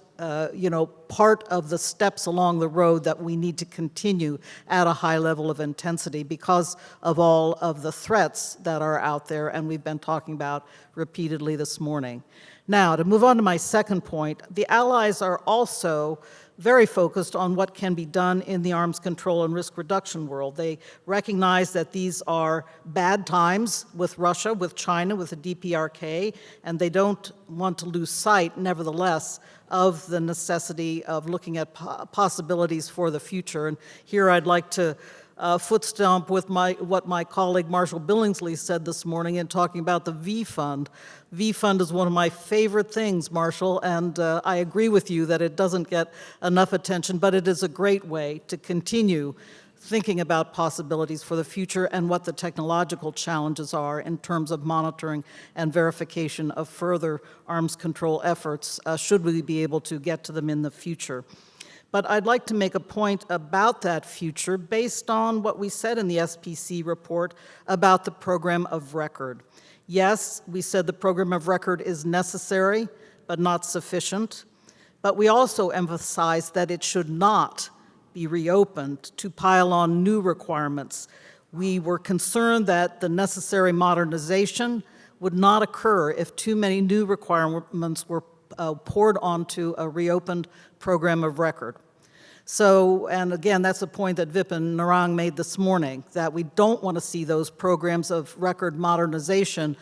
part of the steps along the road that we need to continue at a high level of intensity because of all of the threats that are out there and we've been talking about repeatedly this morning. Now, to move on to my second point, the allies are also very focused on what can be done in the arms control and risk reduction world. They recognize that these are bad times with Russia, with China, with the DPRK, and they don't want to lose sight, nevertheless, of the necessity of looking at possibilities for the future. And here I'd like to foot stomp with what my colleague Marshall Billingsley said this morning in talking about the V Fund. V Fund is one of my favorite things, Marshall, and I agree with you that it doesn't get enough attention, but it is a great way to continue thinking about possibilities for the future and what the technological challenges are in terms of monitoring and verification of further arms control efforts, should we be able to get to them in the future. But I'd like to make a point about that future based on what we said in the SPC report about the program of record. Yes, we said the program of record is necessary, but not sufficient. But we also emphasized that it should not be reopened to pile on new requirements. We were concerned that the necessary modernization would not occur if too many new requirements were poured onto a reopened program of record. So, and again, that's a point that Vipin Narang made this morning, that we don't want to see those programs of record modernization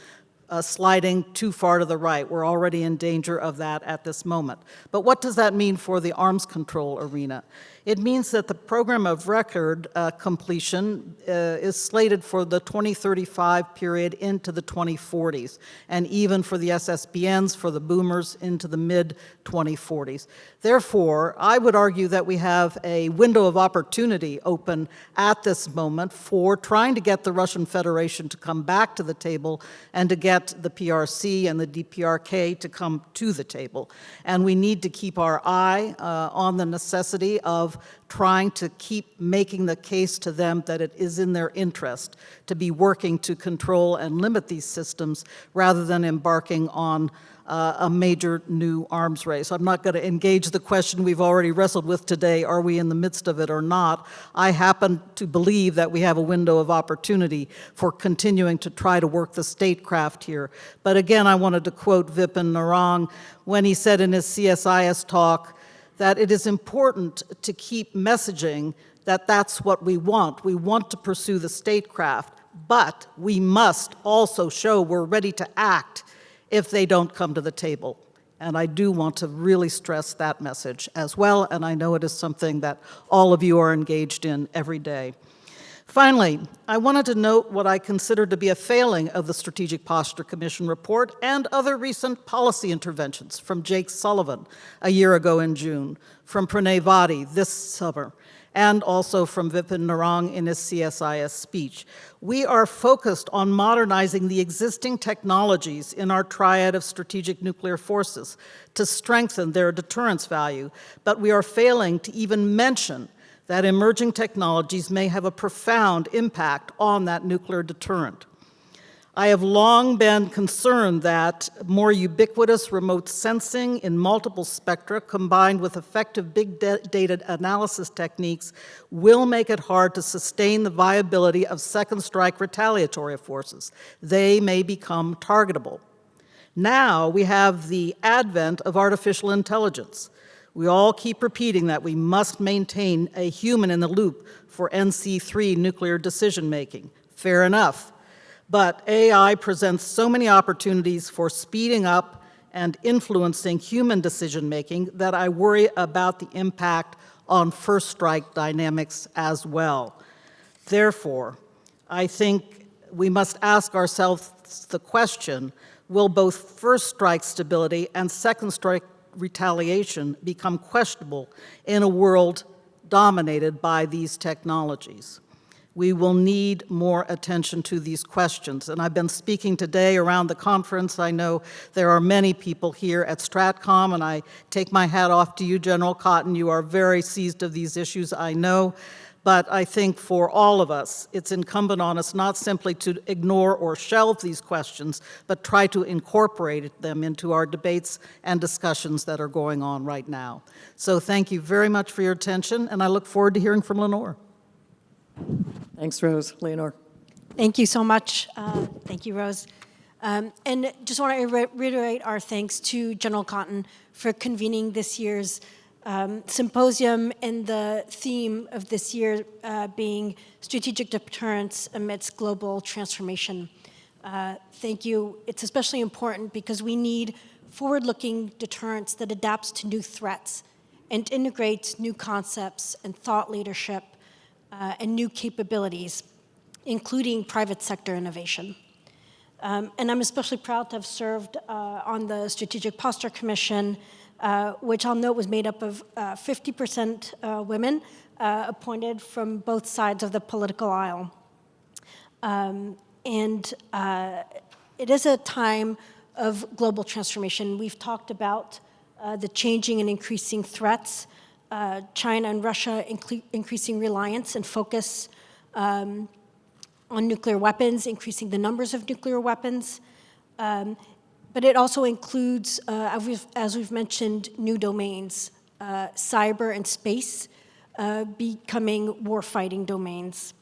sliding too far to the right. We're already in danger of that at this moment. But what does that mean for the arms control arena? It means that the program of record completion is slated for the 2035 period into the 2040s, and even for the SSBNs, for the boomers, into the mid-2040s. Therefore, I would argue that we have a window of opportunity open at this moment for trying to get the Russian Federation to come back to the table and to get the PRC and the DPRK to come to the table. And we need to keep our eye on the necessity of trying to keep making the case to them that it is in their interest to be working to control and limit these systems rather than embarking on a major new arms race. I'm not going to engage the question we've already wrestled with today, are we in the midst of it or not? I happen to believe that we have a window of opportunity for continuing to try to work the statecraft here. But again, I wanted to quote Vipin Narang when he said in his CSIS talk that it is important to keep messaging that that's what we want. We want to pursue the statecraft, but we must also show we're ready to act if they don't come to the table. And I do want to really stress that message as well, and I know it is something that all of you are engaged in every day. Finally, I wanted to note what I consider to be a failing of the Strategic Posture Commission report and other recent policy interventions from Jake Sullivan a year ago in June, from Pranay Vadi this summer, and also from Vipin Narang in his CSIS speech. We are focused on modernizing the existing technologies in our triad of strategic nuclear forces to strengthen their deterrence value, but we are failing to even mention that emerging technologies may have a profound impact on that nuclear deterrent. I have long been concerned that more ubiquitous remote sensing in multiple spectra combined with effective big data analysis techniques will make it hard to sustain the viability of second strike retaliatory forces. They may become targetable. Now we have the advent of artificial intelligence. We all keep repeating that we must maintain a human in the loop for NC3 nuclear decision-making. Fair enough. But AI presents so many opportunities for speeding up and influencing human decision-making that I worry about the impact on first strike dynamics as well. Therefore, I think we must ask ourselves the question, will both first strike stability and second strike retaliation become questionable in a world dominated by these technologies? We will need more attention to these questions. And I've been speaking today around the conference. I know there are many people here at STRATCOM, and I take my hat off to you, General Cotton. You are very seized of these issues, I know. But I think for all of us, it's incumbent on us not simply to ignore or shelve these questions, but try to incorporate them into our debates and discussions that are going on right now. So thank you very much for your attention, and I look forward to hearing from Leonor. Thanks, Rose. Leonor. Thank you so much. Thank you, Rose. And just want to reiterate our thanks to General Cotton for convening this year's symposium, and the theme of this year being strategic deterrence amidst global transformation. Thank you. It's especially important because we need forward-looking deterrence that adapts to new threats and integrates new concepts and thought leadership and new capabilities, including private sector innovation. And I'm especially proud to have served on the Strategic Posture Commission, which I'll note was made up of 50% women appointed from both sides of the political aisle. And it is a time of global transformation. We've talked about the changing and increasing threats, China and Russia increasing reliance and focus on nuclear weapons, increasing the numbers of nuclear weapons. But it also includes, as we've mentioned, new domains, cyber and space becoming warfighting domains,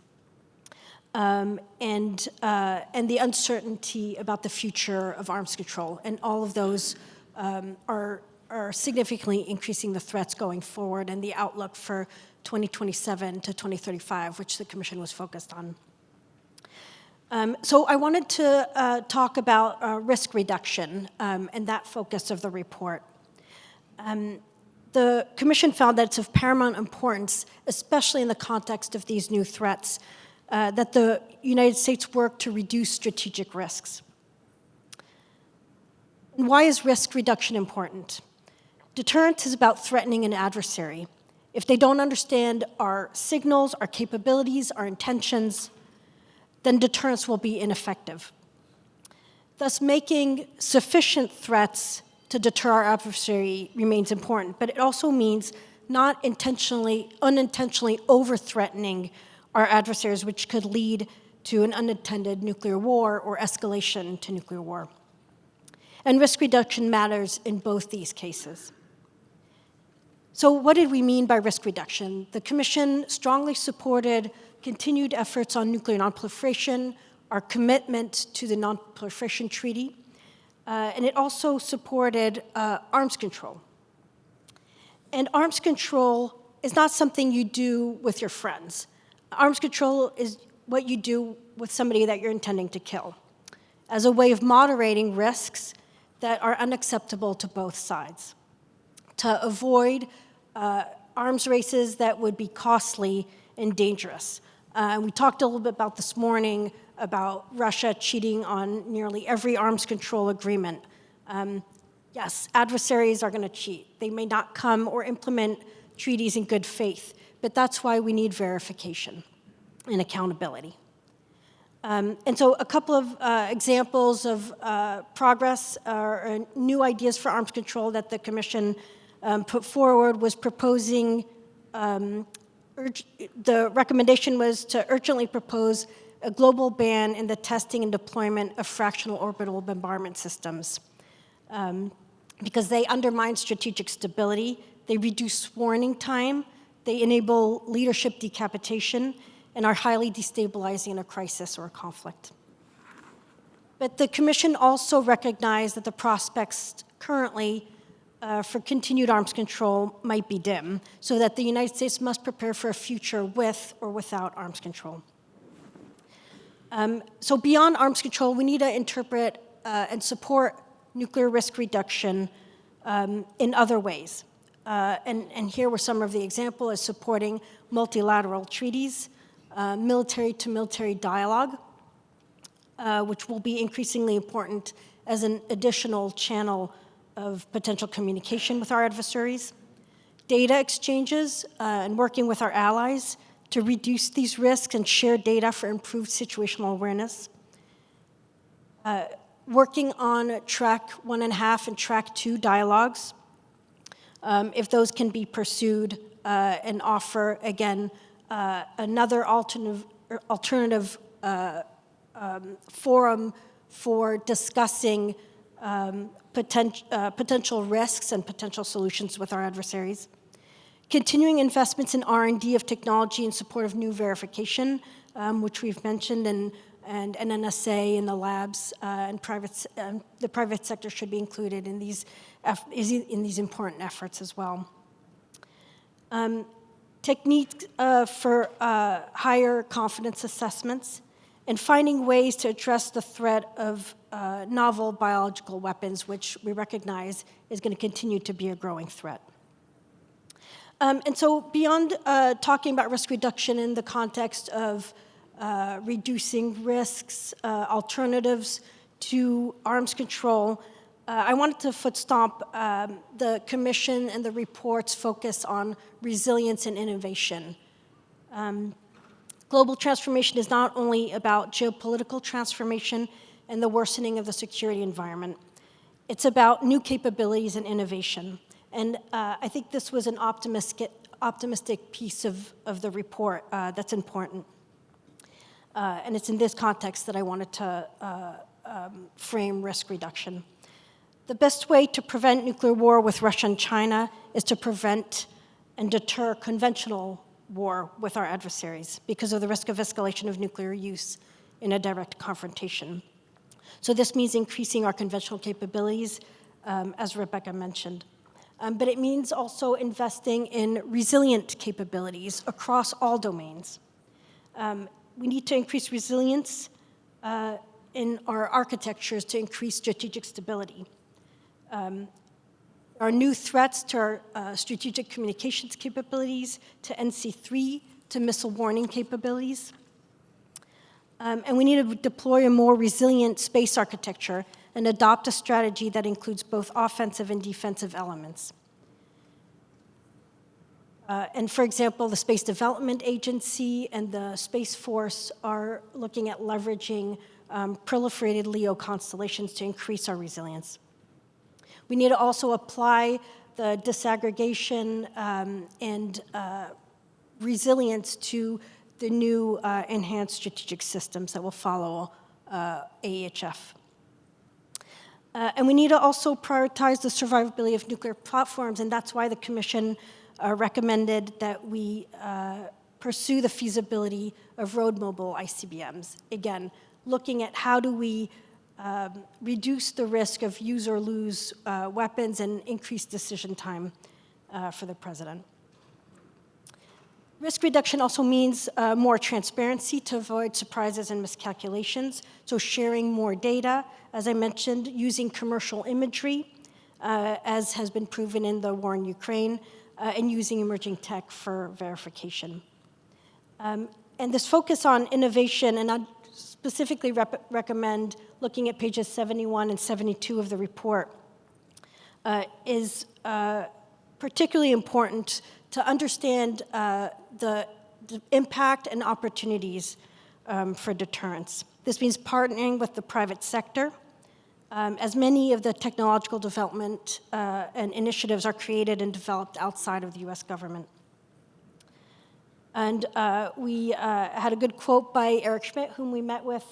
and the uncertainty about the future of arms control. And all of those are significantly increasing the threats going forward and the outlook for 2027 to 2035, which the Commission was focused on. So I wanted to talk about risk reduction and that focus of the report. The Commission found that it's of paramount importance, especially in the context of these new threats, that the United States work to reduce strategic risks. And why is risk reduction important? Deterrence is about threatening an adversary. If they don't understand our signals, our capabilities, our intentions, then deterrence will be ineffective. Thus, making sufficient threats to deter our adversary remains important, but it also means not unintentionally over-threatening our adversaries, which could lead to an unintended nuclear war or escalation to nuclear war. And risk reduction matters in both these cases. So what did we mean by risk reduction? The Commission strongly supported continued efforts on nuclear nonproliferation, our commitment to the Non-Proliferation Treaty, and it also supported arms control. And arms control is not something you do with your friends. Arms control is what you do with somebody that you're intending to kill, as a way of moderating risks that are unacceptable to both sides, to avoid arms races that would be costly and dangerous. And we talked a little bit about this morning about Russia cheating on nearly every arms control agreement. Yes, adversaries are going to cheat. They may not come or implement treaties in good faith, but that's why we need verification and accountability. And so a couple of examples of progress or new ideas for arms control that the Commission put forward was proposing, the recommendation was to urgently propose a global ban in the testing and deployment of fractional orbital bombardment systems because they undermine strategic stability, they reduce warning time, they enable leadership decapitation, and are highly destabilizing in a crisis or a conflict. But the Commission also recognized that the prospects currently for continued arms control might be dim, so that the United States must prepare for a future with or without arms control. So beyond arms control, we need to interpret and support nuclear risk reduction in other ways. And here were some of the examples: supporting multilateral treaties, military-to-military dialogue, which will be increasingly important as an additional channel of potential communication with our adversaries, data exchanges, and working with our allies to reduce these risks and share data for improved situational awareness, working on track 1.5 and track 2 dialogues, if those can be pursued, and offer, again, another alternative forum for discussing potential risks and potential solutions with our adversaries. Continuing investments in R&D of technology in support of new verification, which we've mentioned, and NNSA in the labs, and the private sector should be included in these important efforts as well. Techniques for higher confidence assessments, and finding ways to address the threat of novel biological weapons, which we recognize is going to continue to be a growing threat. And so beyond talking about risk reduction in the context of reducing risks, alternatives to arms control, I wanted to foot stomp the Commission and the report's focus on resilience and innovation. Global transformation is not only about geopolitical transformation and the worsening of the security environment. It's about new capabilities and innovation. And I think this was an optimistic piece of the report that's important. And it's in this context that I wanted to frame risk reduction. The best way to prevent nuclear war with Russia and China is to prevent and deter conventional war with our adversaries because of the risk of escalation of nuclear use in a direct confrontation. So this means increasing our conventional capabilities, as Rebeccah mentioned. But it means also investing in resilient capabilities across all domains. We need to increase resilience in our architectures to increase strategic stability. Our new threats to our strategic communications capabilities, to NC3, to missile warning capabilities. And we need to deploy a more resilient space architecture and adopt a strategy that includes both offensive and defensive elements. And for example, the Space Development Agency and the Space Force are looking at leveraging proliferated LEO constellations to increase our resilience. We need to also apply the disaggregation and resilience to the new enhanced strategic systems that will follow AEHF. And we need to also prioritize the survivability of nuclear platforms, and that's why the Commission recommended that we pursue the feasibility of road mobile ICBMs. Again, looking at how do we reduce the risk of use or lose weapons and increase decision time for the President. Risk reduction also means more transparency to avoid surprises and miscalculations, so sharing more data, as I mentioned, using commercial imagery, as has been proven in the war in Ukraine, and using emerging tech for verification. And And this focus on innovation, and I'd specifically recommend looking at pages 71 and 72 of the report, is particularly important to understand the impact and opportunities for deterrence. This means partnering with the private sector, as many of the technological development and initiatives are created and developed outside of the US government. And we had a good quote by Eric Schmidt, whom we met with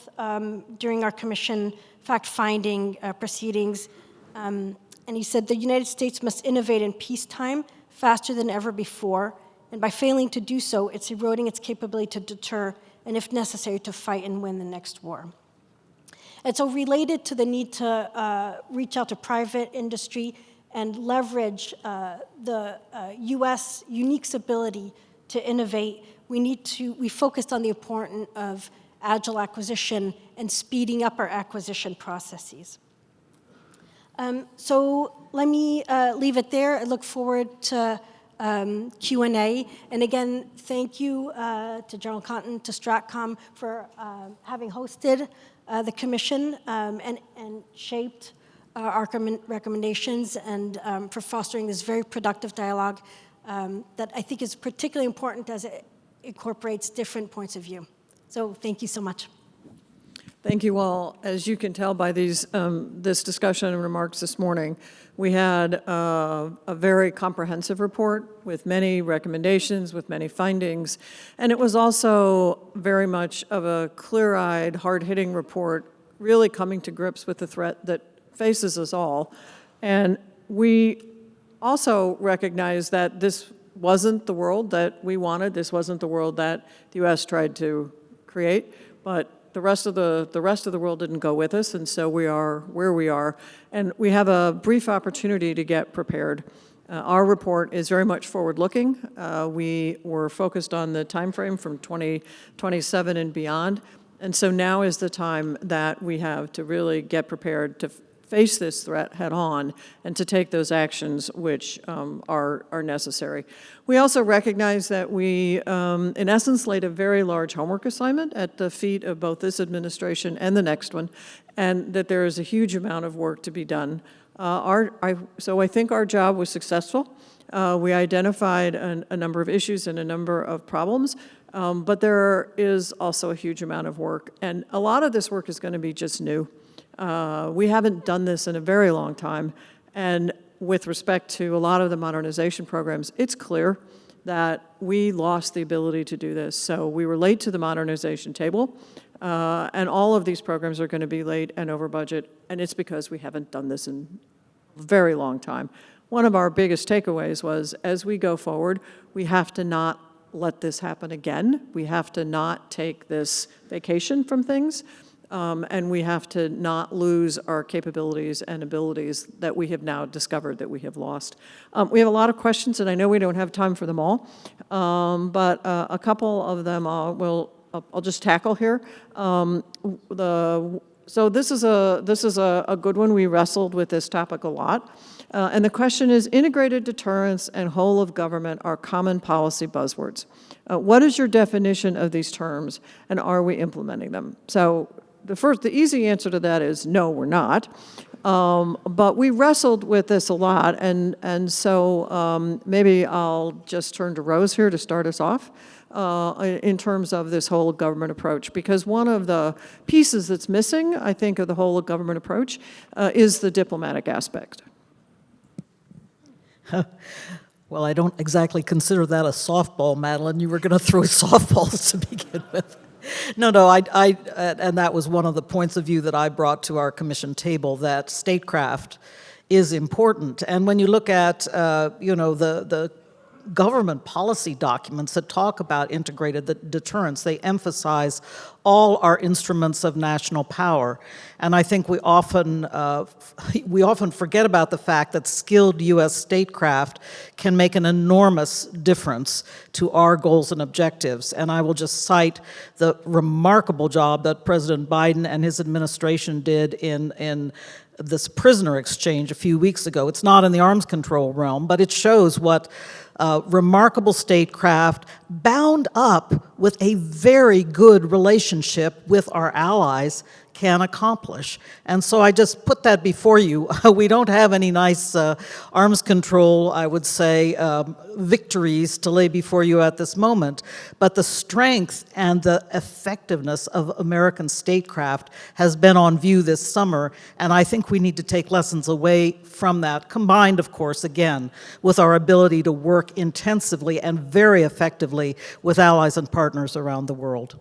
during our commission fact-finding proceedings. And he said, the United States must innovate in peacetime faster than ever before, and by failing to do so, it's eroding its capability to deter, and if necessary, to fight and win the next war. And so related to the need to reach out to private industry and leverage the US unique ability to innovate, we focused on the importance of agile acquisition and speeding up our acquisition processes. So let me leave it there. I look forward to Q&A. And again, thank you to General Cotton, to STRATCOM for having hosted the commission and shaped our recommendations, and for fostering this very productive dialogue that I think is particularly important as it incorporates different points of view. So thank you so much. Thank you all. As you can tell by this discussion and remarks this morning, we had a very comprehensive report with many recommendations, with many findings, and it was also very much of a clear-eyed, hard-hitting report, really coming to grips with the threat that faces us all. And we also recognize that this wasn't the world that we wanted. This wasn't the world that the U.S. tried to create, but the rest of the world didn't go with us, and so we are where we are. And we have a brief opportunity to get prepared. Our report is very much forward-looking. We were focused on the time frame from 2027 and beyond, and so now is the time that we have to really get prepared to face this threat head-on and to take those actions which are necessary. We also recognize that we, in essence, laid a very large homework assignment at the feet of both this administration and the next one, and that there is a huge amount of work to be done. So I think our job was successful. We identified a number of issues and a number of problems, but there is also a huge amount of work, and a lot of this work is going to be just new. We haven't done this in a very long time, and with respect to a lot of the modernization programs, it's clear that we lost the ability to do this. So we were late to the modernization table, and all of these programs are going to be late and over budget, and it's because we haven't done this in a very long time. One of our biggest takeaways was, as we go forward, we have to not let this happen again. We have to not take this vacation from things. And we have to not lose our capabilities and abilities that we have now discovered that we have lost. We have a lot of questions, and I know we don't have time for them all, but a couple of them I'll just tackle here. So this is a good one. We wrestled with this topic a lot. And the question is, integrated deterrence and whole of government are common policy buzzwords. What is your definition of these terms, and are we implementing them? So the easy answer to that is no, we're not. But we wrestled with this a lot, and so maybe I'll just turn to Rose here to start us off in terms of this whole of government approach, because one of the pieces that's missing, I think, of the whole of government approach is the diplomatic aspect. Well, I don't exactly consider that a softball, Madelyn. You were going to throw softballs to begin with. No, and that was one of the points of view that I brought to our commission table, that statecraft is important. And when you look at, the government policy documents that talk about integrated deterrence, they emphasize all our instruments of national power. And I think we often forget about the fact that skilled U.S. statecraft can make an enormous difference to our goals and objectives. And I will just cite the remarkable job that President Biden and his administration did in this prisoner exchange a few weeks ago. It's not in the arms control realm, but it shows what remarkable statecraft bound up with a very good relationship with our allies can accomplish. And so I just put that before you. We don't have any nice arms control, I would say, victories to lay before you at this moment, but the strength and the effectiveness of American statecraft has been on view this summer, and I think we need to take lessons away from that, combined, of course, again, with our ability to work intensively and very effectively with allies and partners around the world.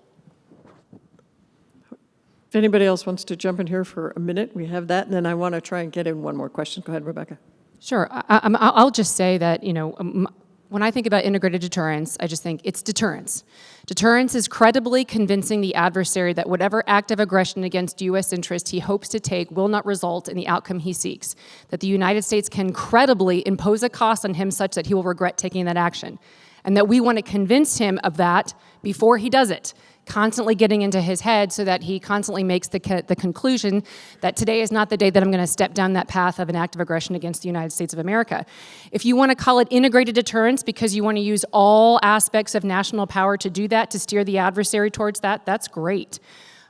If anybody else wants to jump in here for a minute, we have that, and then I want to try and get in one more question. Go ahead, Rebeccah. Sure. I'll just say that, when I think about integrated deterrence, I just think it's deterrence. Deterrence is credibly convincing the adversary that whatever act of aggression against U.S. interest he hopes to take will not result in the outcome he seeks, that the United States can credibly impose a cost on him such that he will regret taking that action, and that we want to convince him of that before he does it, constantly getting into his head so that he constantly makes the conclusion that today is not the day that I'm going to step down that path of an act of aggression against the United States of America. If you want to call it integrated deterrence because you want to use all aspects of national power to do that, to steer the adversary towards that, that's great.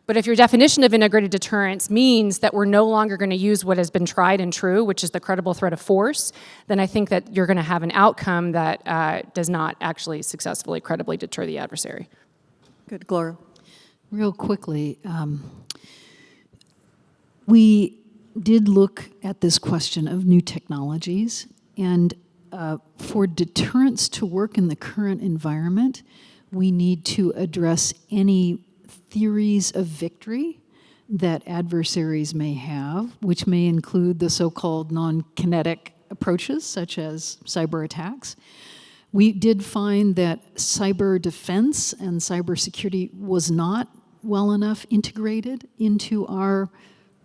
But if your definition of integrated deterrence means that we're no longer going to use what has been tried and true, which is the credible threat of force, then I think that you're going to have an outcome that does not actually successfully, credibly deter the adversary. Good, Gloria. Real quickly, we did look at this question of new technologies, and for deterrence to work in the current environment, we need to address any theories of victory that adversaries may have, which may include the so-called non-kinetic approaches, such as cyber attacks. We did find that cyber defense and cybersecurity was not well enough integrated into our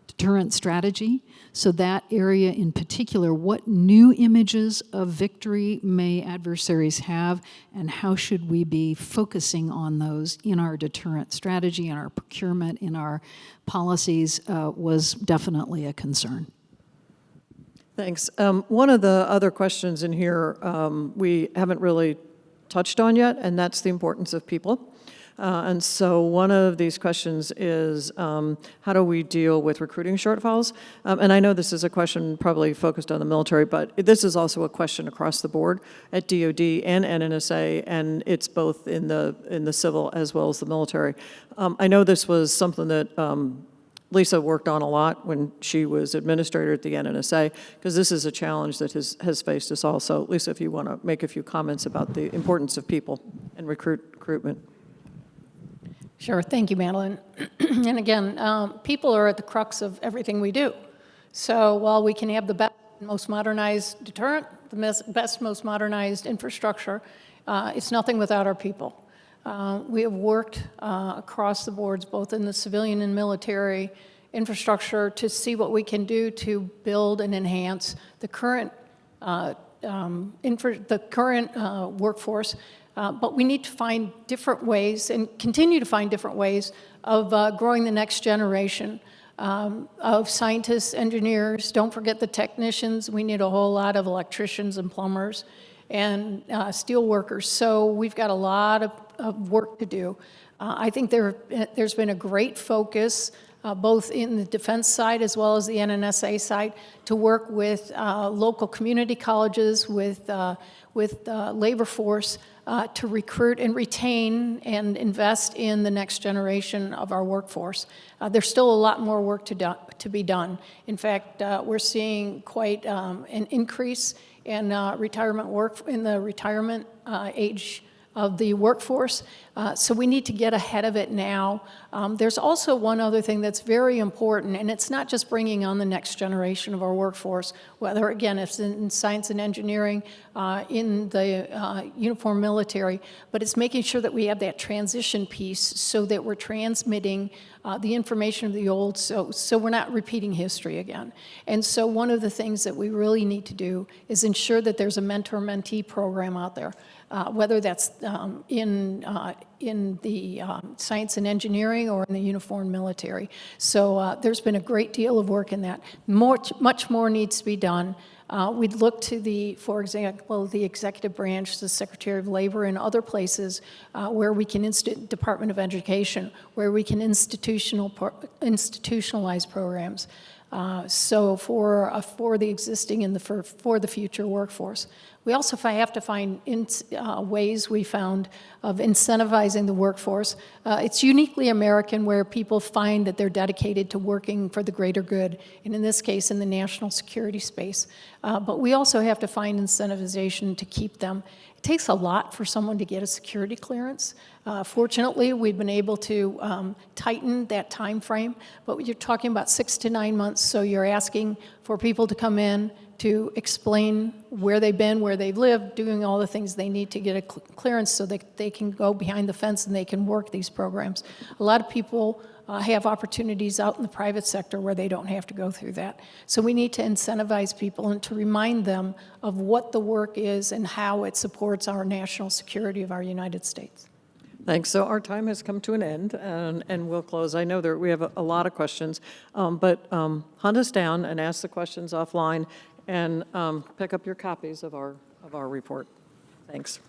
deterrent strategy. So that area in particular, what new images of victory may adversaries have, and how should we be focusing on those in our deterrent strategy, in our procurement, in our policies, was definitely a concern. Thanks. One of the other questions in here we haven't really touched on yet, and that's the importance of people. And so one of these questions is, how do we deal with recruiting shortfalls? And I know this is a question probably focused on the military, but this is also a question across the board at DoD and NNSA, and it's both in the civil as well as the military. I know this was something that Lisa worked on a lot when she was administrator at the NNSA, because this is a challenge that has faced us all. So Lisa, if you want to make a few comments about the importance of people and recruitment. Sure, thank you, Madelyn. And again, people are at the crux of everything we do. So while we can have the best, most modernized deterrent, the best, most modernized infrastructure, it's nothing without our people. We have worked across the boards, both in the civilian and military infrastructure, to see what we can do to build and enhance the current workforce. But we need to find different ways and continue to find different ways of growing the next generation of scientists, engineers. Don't forget the technicians. We need a whole lot of electricians and plumbers and steel workers. So we've got a lot of work to do. I think there's been a great focus both in the defense side as well as the NNSA side to work with local community colleges, with labor force to recruit and retain and invest in the next generation of our workforce. There's still a lot more work to be done. In fact, we're seeing quite an increase in retirement work in the retirement age of the workforce. So we need to get ahead of it now. There's also one other thing that's very important, and it's not just bringing on the next generation of our workforce, whether, again, it's in science and engineering, in the uniformed military, but it's making sure that we have that transition piece so that we're transmitting the information of the old, so we're not repeating history again. And so one of the things that we really need to do is ensure that there's a mentor-mentee program out there, whether that's in in the science and engineering or in the uniformed military. So there's been a great deal of work in that. Much more needs to be done. We'd look to for example, the executive branch, the Secretary of Labor, and other places where we can, Department of Education, where we can institutionalize programs. So for the existing and for the future workforce. We also have to find ways we found of incentivizing the workforce. It's uniquely American where people find that they're dedicated to working for the greater good, and in this case, in the national security space. But we also have to find incentivization to keep them. It takes a lot for someone to get a security clearance. Fortunately, we've been able to tighten that time frame, but you're talking about 6 to 9 months, so you're asking for people to come in to explain where they've been, where they've lived, doing all the things they need to get a clearance so that they can go behind the fence and they can work these programs. A lot of people have opportunities out in the private sector where they don't have to go through that. So we need to incentivize people and to remind them of what the work is and how it supports our national security of our United States. Thanks. So our time has come to an end, and we'll close. I know that we have a lot of questions, but hunt us down and ask the questions offline, and pick up your copies of our report. Thanks.